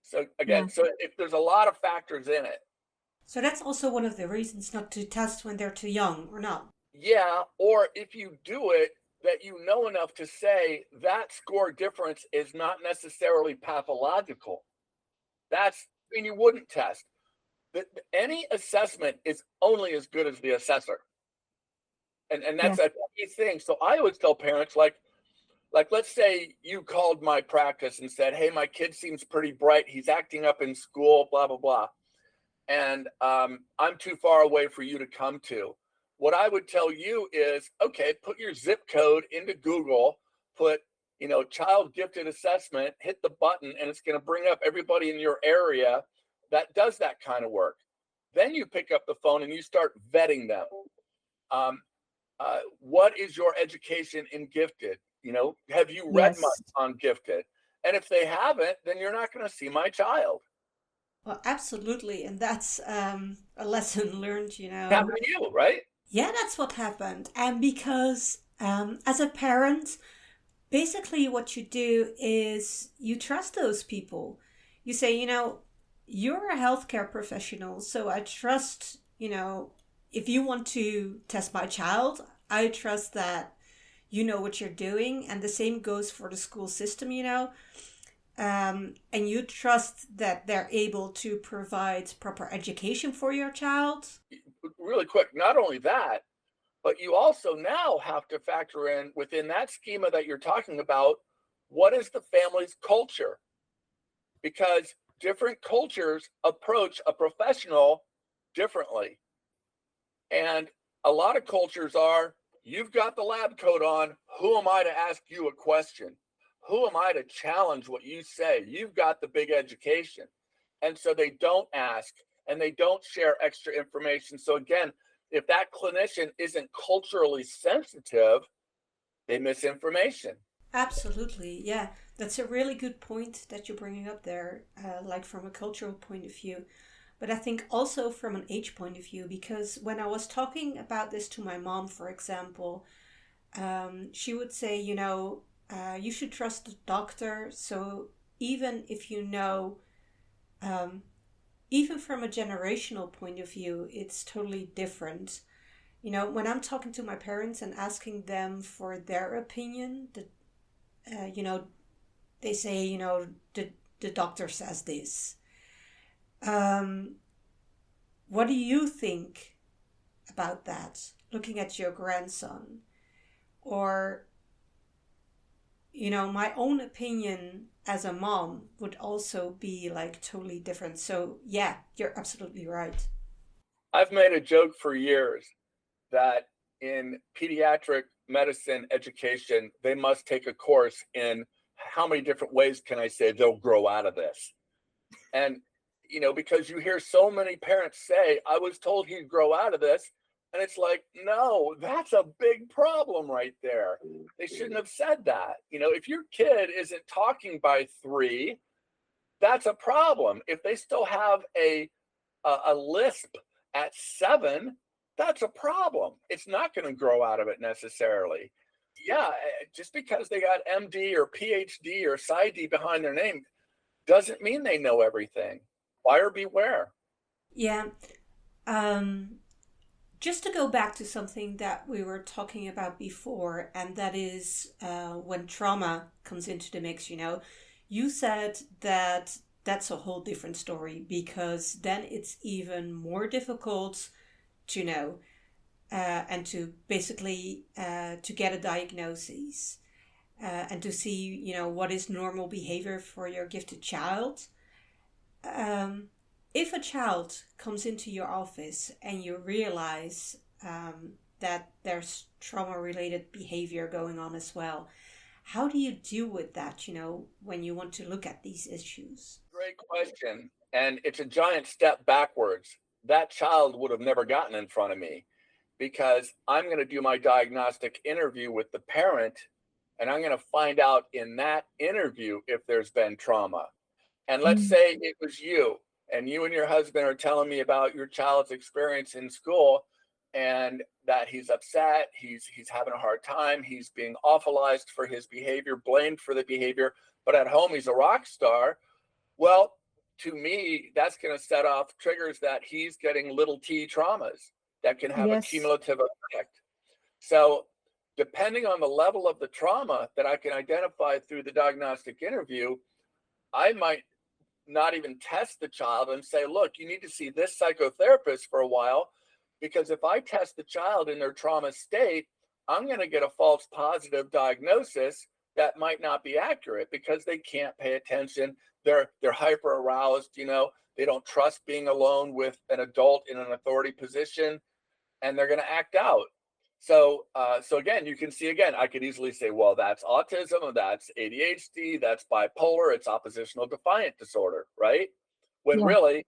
So again, so if there's a lot of factors in it. So that's also one of the reasons not to test when they're too young, or not? Yeah, or if you do it, that you know enough to say that score difference is not necessarily pathological. That's when you wouldn't test. Any assessment is only as good as the assessor. And that's a key thing. So I always tell parents, like let's say you called my practice and said, hey, my kid seems pretty bright. He's acting up in school, blah, blah, blah. And I'm too far away for you to come to. What I would tell you is, okay, put your zip code into Google, put, child gifted assessment, hit the button, and it's going to bring up everybody in your area that does that kind of work. Then you pick up the phone and you start vetting them. What is your education in gifted? Have you read much on gifted? And if they haven't, then you're not going to see my child. Well, absolutely. And that's a lesson learned, Happened to you, right? Yeah, that's what happened. And because as a parent, basically what you do is you trust those people. You say, you're a healthcare professional, so I trust, if you want to test my child, I trust that you know what you're doing. And the same goes for the school system, and you trust that they're able to provide proper education for your child. Really quick, not only that, but you also now have to factor in within that schema that you're talking about, what is the family's culture? Because different cultures approach a professional differently. And a lot of cultures are, you've got the lab coat on, who am I to ask you a question? Who am I to challenge what you say? You've got the big education. And so they don't ask and they don't share extra information. So again, if that clinician isn't culturally sensitive, they miss information. Absolutely, yeah. That's a really good point that you're bringing up there, like from a cultural point of view. But I think also from an age point of view, because when I was talking about this to my mom, for example, she would say, you should trust the doctor. So even if even from a generational point of view, it's totally different. When I'm talking to my parents and asking them for their opinion, they say, the doctor says this. What do you think about that? Looking at your grandson, or my own opinion as a mom would also be like totally different. So yeah, you're absolutely right. I've made a joke for years that in pediatric medicine education, they must take a course in how many different ways can I say they'll grow out of this. And because you hear so many parents say, I was told he'd grow out of this. And it's like, no, that's a big problem right there. They shouldn't have said that. If your kid isn't talking by 3, that's a problem. If they still have a lisp at 7, that's a problem. It's not going to grow out of it necessarily. Yeah, just because they got MD or PhD or PsyD behind their name doesn't mean they know everything. Buyer beware. Yeah. Just to go back to something that we were talking about before, and that is when trauma comes into the mix, you said that that's a whole different story, because then it's even more difficult to know and to basically to get a diagnosis and to see, what is normal behavior for your gifted child. If a child comes into your office and you realize that there's trauma-related behavior going on as well, how do you deal with that, when you want to look at these issues? Great question. And it's a giant step backwards. That child would have never gotten in front of me, because I'm going to do my diagnostic interview with the parent, and I'm going to find out in that interview if there's been trauma. And let's say it was you, and you and your husband are telling me about your child's experience in school, and that he's upset, he's having a hard time, he's being awfulized for his behavior, blamed for the behavior, but at home he's a rock star. Well, to me, that's going to set off triggers that he's getting little t traumas that can have a cumulative effect. So depending on the level of the trauma that I can identify through the diagnostic interview, I might not even test the child and say, look, you need to see this psychotherapist for a while, because if I test the child in their trauma state, I'm going to get a false positive diagnosis that might not be accurate, because they can't pay attention. They're hyper aroused, they don't trust being alone with an adult in an authority position, and they're going to act out. So again, you can see, I could easily say, well, that's autism, or that's ADHD, that's bipolar, it's oppositional defiant disorder, right? When really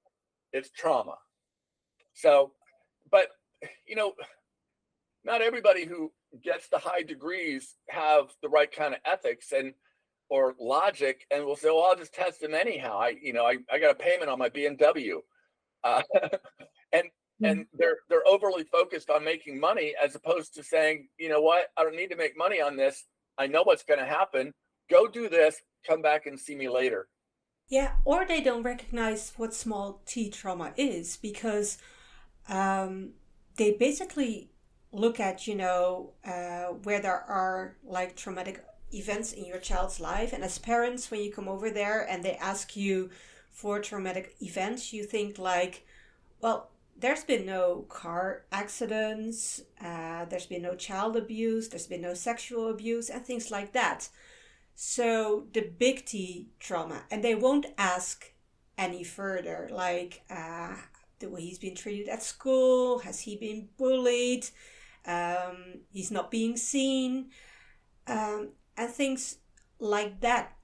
it's trauma. So, but, not everybody who gets the high degrees have the right kind of ethics or logic, and will say, well, I'll just test them anyhow. I got a payment on my BMW. And they're overly focused on making money, as opposed to saying, you know what, I don't need to make money on this. I know what's going to happen. Go do this, come back and see me later. Yeah, or they don't recognize what small t trauma is, because they basically look at, where there are like traumatic events in your child's life. And as parents, when you come over there and they ask you for traumatic events, you think like, well, there's been no car accidents, there's been no child abuse, there's been no sexual abuse, and things like that. So the big T trauma, and they won't ask any further, like the way he's been treated at school, has he been bullied, he's not being seen, and things like that,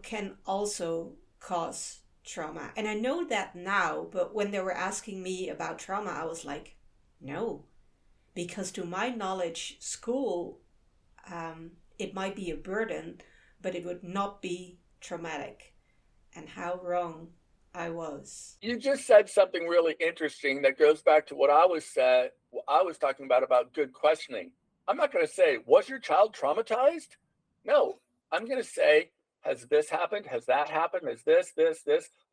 can also cause trauma. And I know that now, but when they were asking me about trauma, I was like, no. Because to my knowledge, school, it might be a burden, but it would not be traumatic. And how wrong I was. You just said something really interesting that goes back to what I was talking about good questioning. I'm not going to say, was your child traumatized? No, I'm going to say, has this happened? Has that happened? Is this?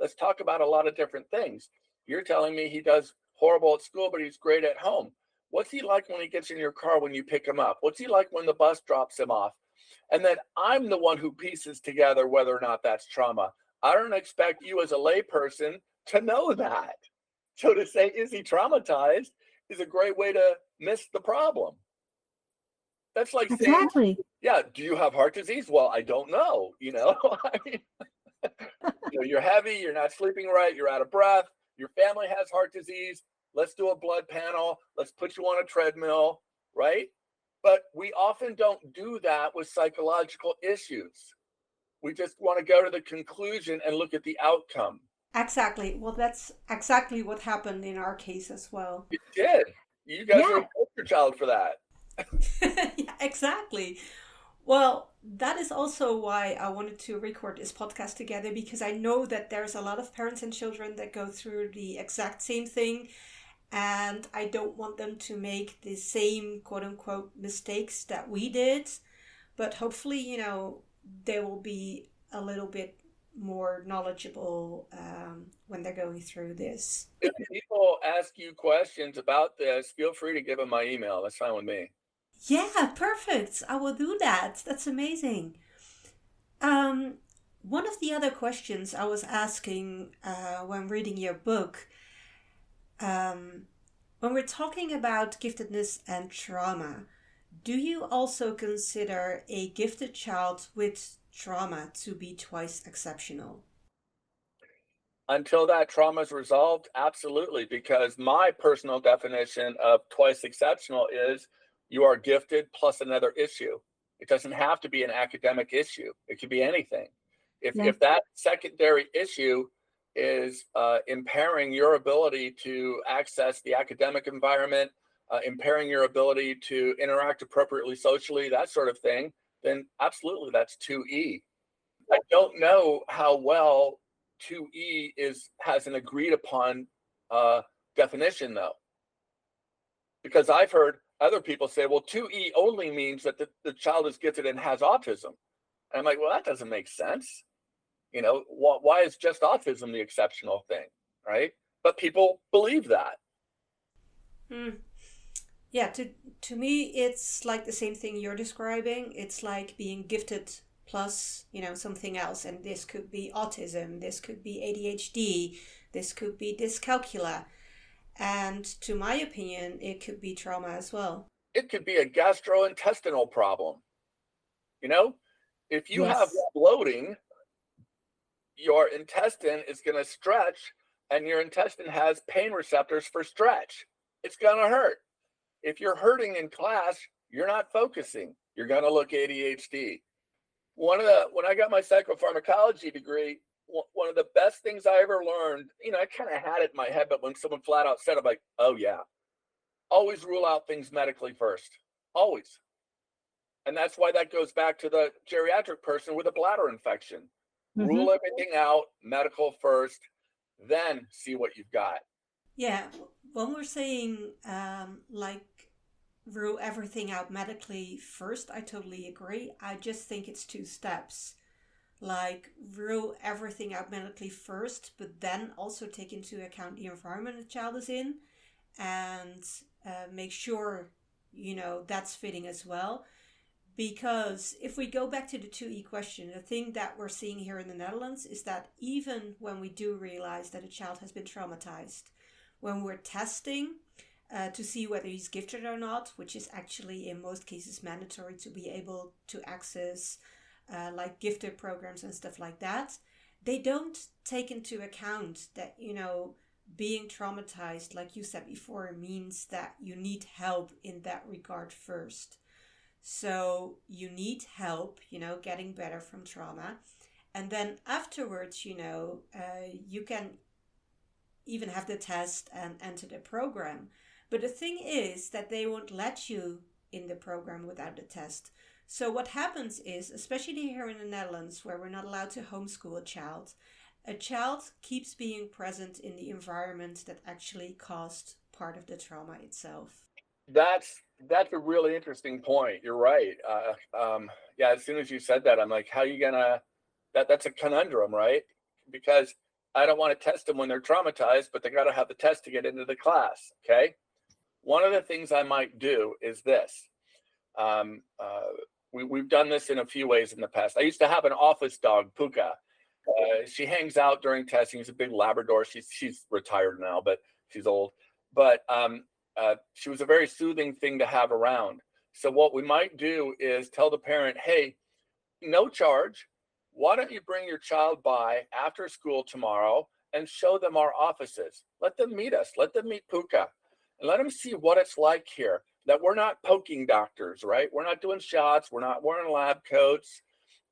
Let's talk about a lot of different things. You're telling me he does horrible at school, but he's great at home. What's he like when he gets in your car when you pick him up? What's he like when the bus drops him off? And then I'm the one who pieces together whether or not that's trauma. I don't expect you as a layperson to know that. So to say, is he traumatized, is a great way to miss the problem. That's like saying, Exactly. yeah, do you have heart disease? Well, I don't know, I mean, you're heavy, you're not sleeping right, you're out of breath, your family has heart disease. Let's do a blood panel. Let's put you on a treadmill, right? But we often don't do that with psychological issues. We just want to go to the conclusion and look at the outcome. Exactly. Well, that's exactly what happened in our case as well. You did. You guys Yeah. are a poster child for that. Yeah, exactly. Well, that is also why I wanted to record this podcast together, because I know that there's a lot of parents and children that go through the exact same thing. And I don't want them to make the same quote unquote mistakes that we did. But hopefully, they will be a little bit more knowledgeable when they're going through this. If people ask you questions about this, feel free to give them my email. That's fine with me. Yeah, perfect. I will do that. That's amazing. One of the other questions I was asking when reading your book, when we're talking about giftedness and trauma, do you also consider a gifted child with trauma to be twice exceptional? Until that trauma is resolved, absolutely, because my personal definition of twice exceptional is you are gifted plus another issue. It doesn't have to be an academic issue. It could be anything. If that secondary issue is impairing your ability to access the academic environment, impairing your ability to interact appropriately socially, that sort of thing, then absolutely that's 2E. I don't know how well 2E has an agreed upon definition though, because I've heard other people say, well, 2E only means that the child is gifted and has autism. And I'm like, well, that doesn't make sense. Why is just autism the exceptional thing, right? But people believe that. Yeah, to me, it's like the same thing you're describing. It's like being gifted plus, something else. And this could be autism, this could be ADHD, this could be dyscalculia. And to my opinion, it could be trauma as well. It could be a gastrointestinal problem. If you have Yes. bloating, your intestine is going to stretch, and your intestine has pain receptors for stretch. It's going to hurt. If you're hurting in class, you're not focusing. You're going to look ADHD. When I got my psychopharmacology degree, one of the best things I ever learned, I kind of had it in my head, but when someone flat out said it, I'm like, oh yeah, always rule out things medically first, always. And that's why that goes back to the geriatric person with a bladder infection. Mm-hmm. Rule everything out, medical first, then see what you've got. Yeah, when we're saying rule everything out medically first, I totally agree. I just think it's two steps. Like rule everything out medically first, but then also take into account the environment the child is in and make sure, that's fitting as well. Because if we go back to the 2E question, the thing that we're seeing here in the Netherlands is that even when we do realize that a child has been traumatized, when we're testing to see whether he's gifted or not, which is actually in most cases mandatory to be able to access like gifted programs and stuff like that, they don't take into account that, being traumatized, like you said before, means that you need help in that regard first. So you need help, getting better from trauma. And then afterwards, you can even have the test and enter the program. But the thing is that they won't let you in the program without the test. So what happens is, especially here in the Netherlands, where we're not allowed to homeschool a child keeps being present in the environment that actually caused part of the trauma itself. That's a really interesting point. You're right. Yeah, as soon as you said that, I'm like, how are you gonna? That's a conundrum, right? Because I don't want to test them when they're traumatized, but they got to have the test to get into the class. Okay. One of the things I might do is this. We've done this in a few ways in the past. I used to have an office dog, Puka. She hangs out during testing. She's a big Labrador. She's retired now, but she's old. But she was a very soothing thing to have around. So what we might do is tell the parent, hey, no charge. Why don't you bring your child by after school tomorrow and show them our offices? Let them meet us. Let them meet Puka and let them see what it's like here. That we're not poking doctors, right? We're not doing shots. We're not wearing lab coats.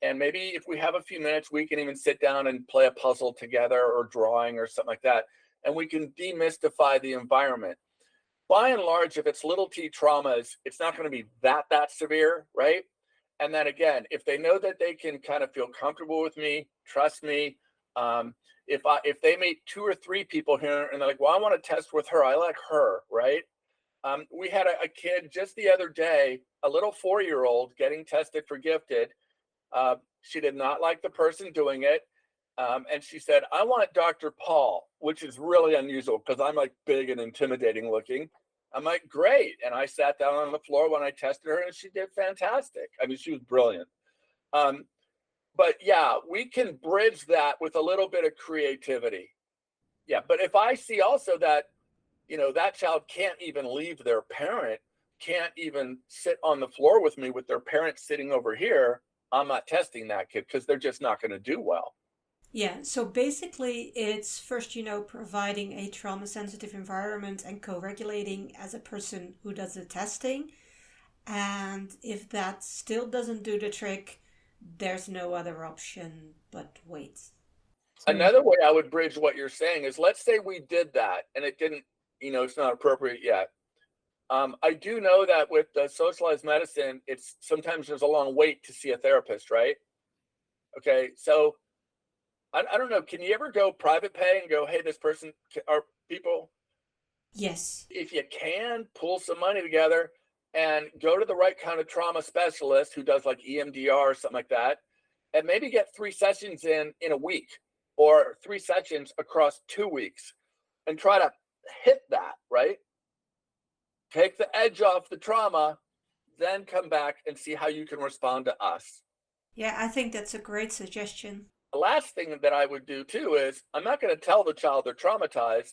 And maybe if we have a few minutes, we can even sit down and play a puzzle together or drawing or something like that. And we can demystify the environment. By and large, if it's little t traumas, it's not going to be that severe, right? And then again, if they know that they can kind of feel comfortable with me, trust me, if they meet 2 or 3 people here and they're like, well, I want to test with her, I like her, right? We had a kid just the other day, a little 4-year-old getting tested for gifted. She did not like the person doing it. And she said, I want Dr. Paul, which is really unusual because I'm like big and intimidating looking. I'm like, great. And I sat down on the floor when I tested her and she did fantastic. I mean, she was brilliant. But yeah, we can bridge that with a little bit of creativity. Yeah. But if I see also that, that child can't even leave their parent, can't even sit on the floor with me with their parent sitting over here, I'm not testing that kid because they're just not going to do well. Yeah, so basically it's first, providing a trauma-sensitive environment and co-regulating as a person who does the testing. And if that still doesn't do the trick, there's no other option but wait. Another way I would bridge what you're saying is, let's say we did that and it didn't, it's not appropriate yet. I do know that with the socialized medicine, it's sometimes there's a long wait to see a therapist, right? Okay, so I don't know. Can you ever go private pay and go, hey, this person, are people? Yes. If you can, pull some money together and go to the right kind of trauma specialist who does like EMDR or something like that, and maybe get 3 sessions in a week or 3 sessions across 2 weeks and try to hit that, right? Take the edge off the trauma, then come back and see how you can respond to us. Yeah, I think that's a great suggestion. The last thing that I would do too is, I'm not going to tell the child they're traumatized,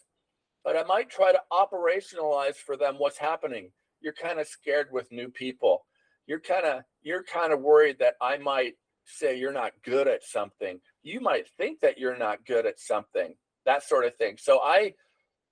but I might try to operationalize for them what's happening. You're kind of scared with new people. You're kind of worried that I might say you're not good at something. You might think that you're not good at something, that sort of thing. So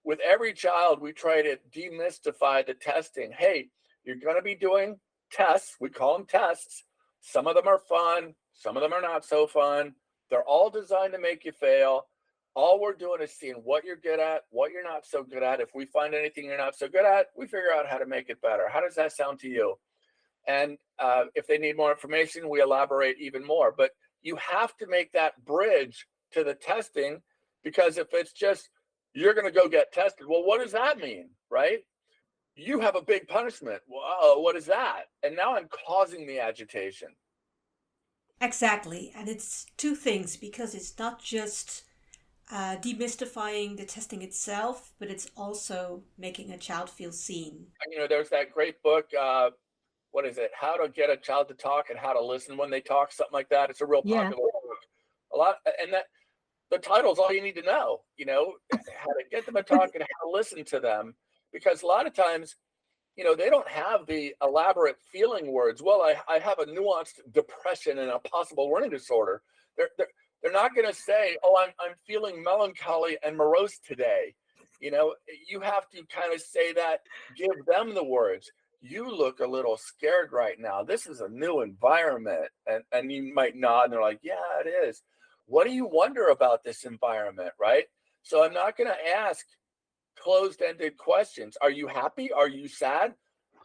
with every child, we try to demystify the testing. Hey, you're going to be doing tests. We call them tests. Some of them are fun. Some of them are not so fun. They're all designed to make you fail. All we're doing is seeing what you're good at, what you're not so good at. If we find anything you're not so good at, we figure out how to make it better. How does that sound to you? And if they need more information, we elaborate even more. But you have to make that bridge to the testing, because if it's just, you're going to go get tested, well, what does that mean, right? You have a big punishment. Well, what is that? And now I'm causing the agitation. Exactly. And it's 2 things, because it's not just demystifying the testing itself, but it's also making a child feel seen. There's that great book, what is it? How to Get a Child to Talk and How to Listen When They Talk, something like that. It's a real popular book. And that the title's all you need to know, how to get them to talk and how to listen to them. Because a lot of times, they don't have the elaborate feeling words. Well, I have a nuanced depression and a possible learning disorder. They're not going to say, oh, I'm feeling melancholy and morose today. You have to kind of say that, give them the words. You look a little scared right now. This is a new environment. And you might nod and they're like, yeah, it is. what do you wonder about this environment, right? So I'm not going to ask closed-ended questions. Are you happy? Are you sad?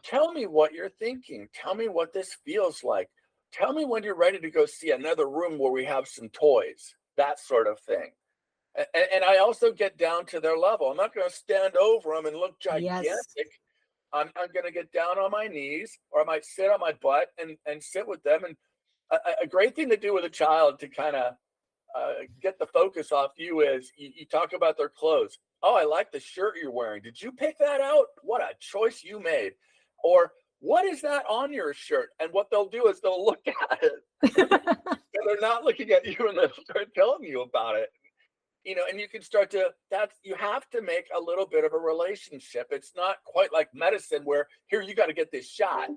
Tell me what you're thinking. Tell me what this feels like. Tell me when you're ready to go see another room where we have some toys, that sort of thing. And I also get down to their level. I'm not going to stand over them and look gigantic. Yes. I'm going to get down on my knees, or I might sit on my butt and sit with them. And a great thing to do with a child to kind of get the focus off you is you talk about their clothes. Oh, I like the shirt you're wearing. Did you pick that out? What a choice you made. Or what is that on your shirt? And what they'll do is they'll look at it. And they're not looking at you, and they'll start telling you about it. And you can start to, you have to make a little bit of a relationship. It's not quite like medicine where, here, you got to get this shot,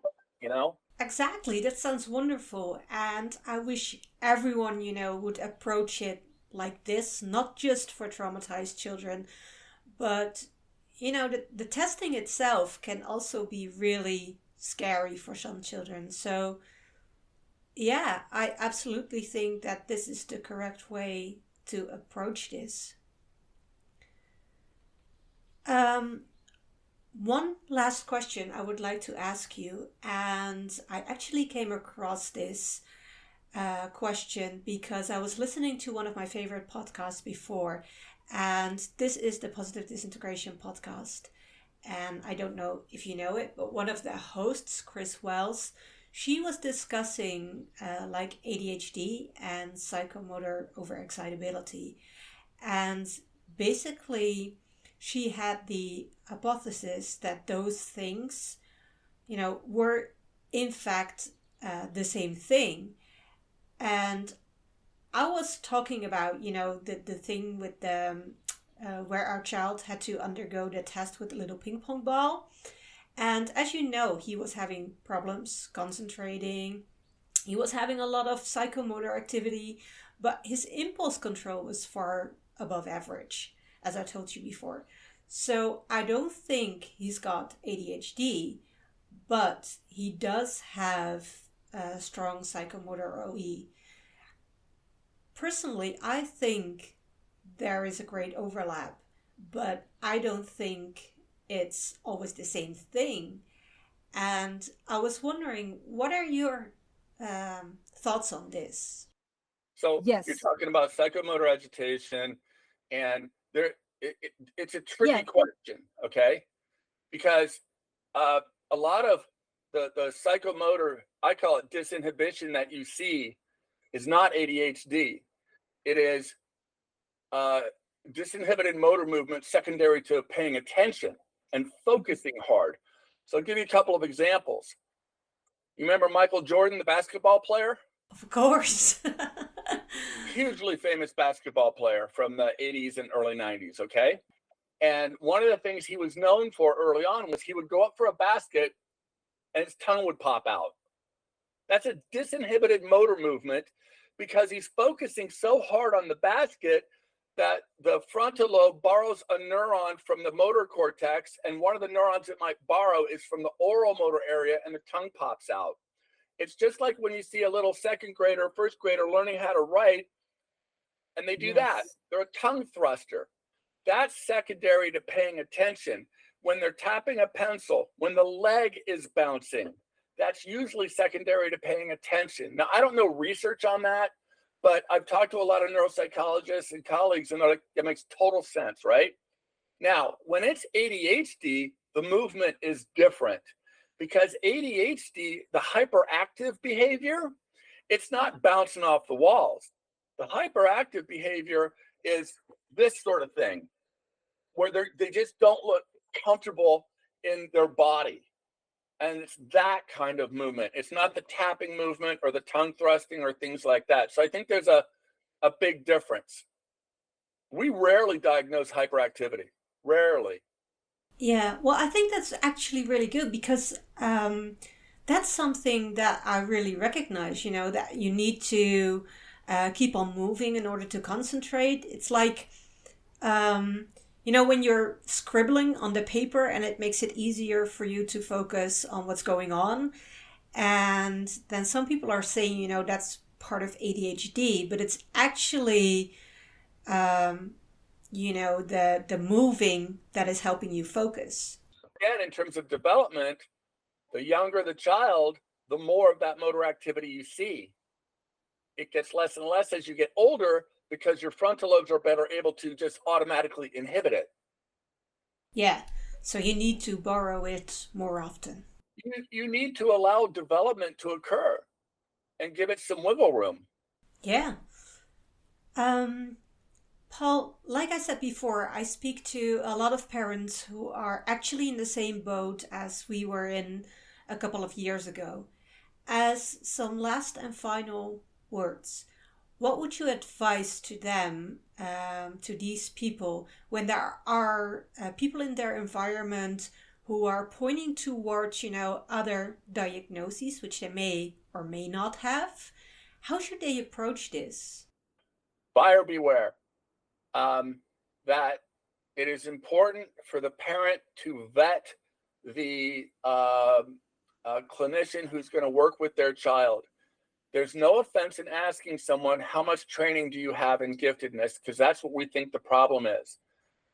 Exactly. That sounds wonderful. And I wish everyone, would approach it like this, not just for traumatized children, but, the testing itself can also be really scary for some children. So, yeah, I absolutely think that this is the correct way to approach this. One last question I would like to ask you, and I actually came across this question because I was listening to one of my favorite podcasts before, and this is the Positive Disintegration podcast. And I don't know if you know it, but one of the hosts, Chris Wells, she was discussing like ADHD and psychomotor overexcitability. And basically, she had the hypothesis that those things, were in fact the same thing. And I was talking about, the thing with the where our child had to undergo the test with the little ping pong ball. And as you know, he was having problems concentrating. He was having a lot of psychomotor activity, but his impulse control was far above average, as I told you before. So I don't think he's got ADHD, but he does have a strong psychomotor OE. Personally, I think there is a great overlap, but I don't think it's always the same thing. And I was wondering, what are your thoughts on this? So Yes. you're talking about psychomotor agitation, and it's a tricky question, okay? Because a lot of the psychomotor, I call it disinhibition, that you see is not ADHD. It is disinhibited motor movement secondary to paying attention and focusing hard. So I'll give you a couple of examples. You remember Michael Jordan, the basketball player? Of course. Hugely famous basketball player from the 80s and early 90s, okay? And one of the things he was known for early on was he would go up for a basket and his tongue would pop out. That's a disinhibited motor movement because he's focusing so hard on the basket that the frontal lobe borrows a neuron from the motor cortex, and one of the neurons it might borrow is from the oral motor area, and the tongue pops out. It's just like when you see a little second grader or first grader learning how to write, and they do that. They're a tongue thruster. That's secondary to paying attention. When they're tapping a pencil, when the leg is bouncing, that's usually secondary to paying attention. Now, I don't know research on that, but I've talked to a lot of neuropsychologists and colleagues, and they're like, it makes total sense, right? Now, when it's ADHD, the movement is different because ADHD, the hyperactive behavior, it's not bouncing off the walls. The hyperactive behavior is this sort of thing, where they just don't look comfortable in their body. And it's that kind of movement. It's not the tapping movement or the tongue thrusting or things like that. So I think there's a big difference. We rarely diagnose hyperactivity. Rarely. Yeah, well, I think that's actually really good because that's something that I really recognize, that you need to keep on moving in order to concentrate. It's like, when you're scribbling on the paper and it makes it easier for you to focus on what's going on. And then some people are saying, that's part of ADHD, but it's actually, the moving that is helping you focus. Again, in terms of development, the younger the child, the more of that motor activity you see. It gets less and less as you get older because your frontal lobes are better able to just automatically inhibit it. Yeah, so you need to borrow it more often. You need to allow development to occur and give it some wiggle room. Yeah. Paul, like I said before, I speak to a lot of parents who are actually in the same boat as we were in a couple of years ago. As some last and final words, what would you advise to them, to these people, when there are people in their environment who are pointing towards, other diagnoses, which they may or may not have? How should they approach this? Buyer beware. That it is important for the parent to vet the clinician who's going to work with their child. There's no offense in asking someone, how much training do you have in giftedness? Because that's what we think the problem is.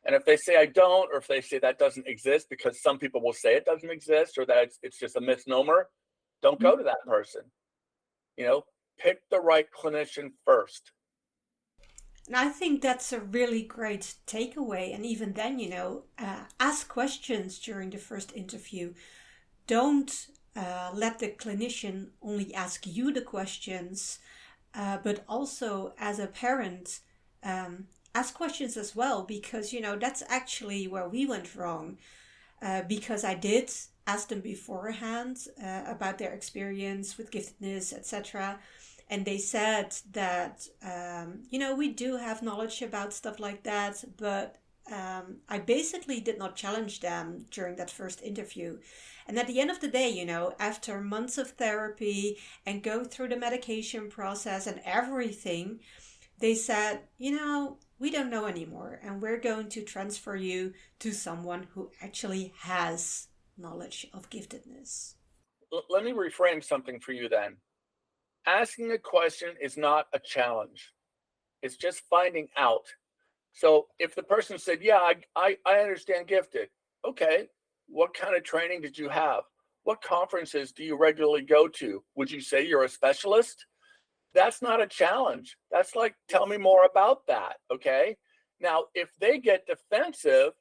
And if they say I don't, or if they say that doesn't exist, because some people will say it doesn't exist, or that it's just a misnomer, don't go to that person. Pick the right clinician first. And I think that's a really great takeaway. And even then, ask questions during the first interview. Don't let the clinician only ask you the questions, but also as a parent, ask questions as well, because, that's actually where we went wrong. Because I did ask them beforehand about their experience with giftedness, etc. And they said that, we do have knowledge about stuff like that, but I basically did not challenge them during that first interview. And at the end of the day, after months of therapy and going through the medication process and everything, they said, we don't know anymore, and we're going to transfer you to someone who actually has knowledge of giftedness. Let me reframe something for you then. Asking a question is not a challenge. It's just finding out. So if the person said, yeah, I understand gifted. Okay, what kind of training did you have? What conferences do you regularly go to? Would you say you're a specialist? That's not a challenge. That's like, tell me more about that, okay? Now, if they get defensive,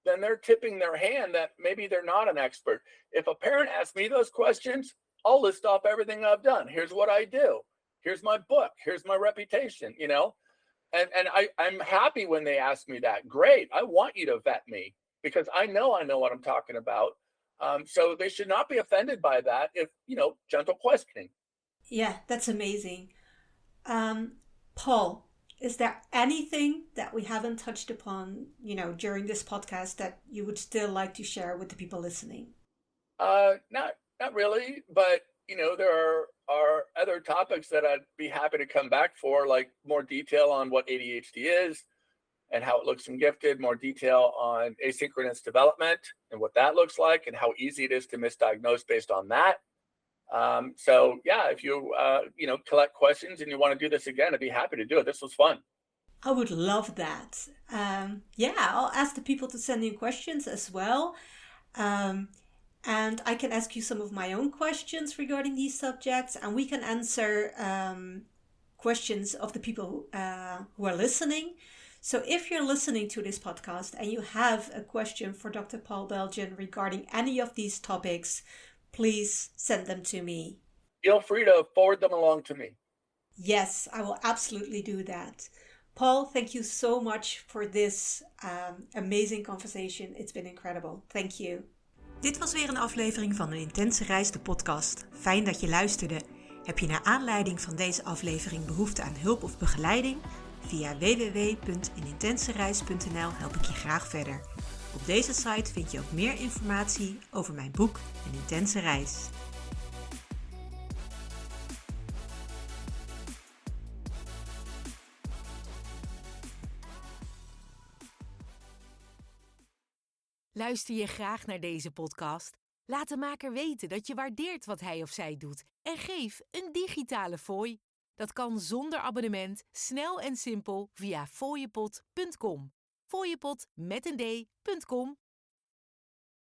then they're tipping their hand that maybe they're not an expert. If a parent asks me those questions, I'll list off everything I've done. Here's what I do. Here's my book. Here's my reputation, And I'm happy when they ask me that. Great. I want you to vet me because I know what I'm talking about. So they should not be offended by that if, gentle questioning. Yeah, that's amazing. Paul, is there anything that we haven't touched upon, during this podcast that you would still like to share with the people listening? Not really, but there are other topics that I'd be happy to come back for, like more detail on what ADHD is and how it looks in gifted, more detail on asynchronous development and what that looks like and how easy it is to misdiagnose based on that. So yeah, if you collect questions and you want to do this again, I'd be happy to do it. This was fun. I would love that. I'll ask the people to send in questions as well. And I can ask you some of my own questions regarding these subjects, and we can answer questions of the people who are listening. So if you're listening to this podcast and you have a question for Dr. Paul Beljan regarding any of these topics, please send them to me. Feel free to forward them along to me. Yes, I will absolutely do that. Paul, thank you so much for this amazing conversation. It's been incredible. Thank you. Dit was weer een aflevering van Een Intense Reis, de podcast. Fijn dat je luisterde. Heb je naar aanleiding van deze aflevering behoefte aan hulp of begeleiding? Via www.eenintensereis.nl help ik je graag verder. Op deze site vind je ook meer informatie over mijn boek Een Intense Reis. Luister je graag naar deze podcast? Laat de maker weten dat je waardeert wat hij of zij doet en geef een digitale fooi. Dat kan zonder abonnement, snel en simpel via fooiepot.com. Fooiepot met een d.com.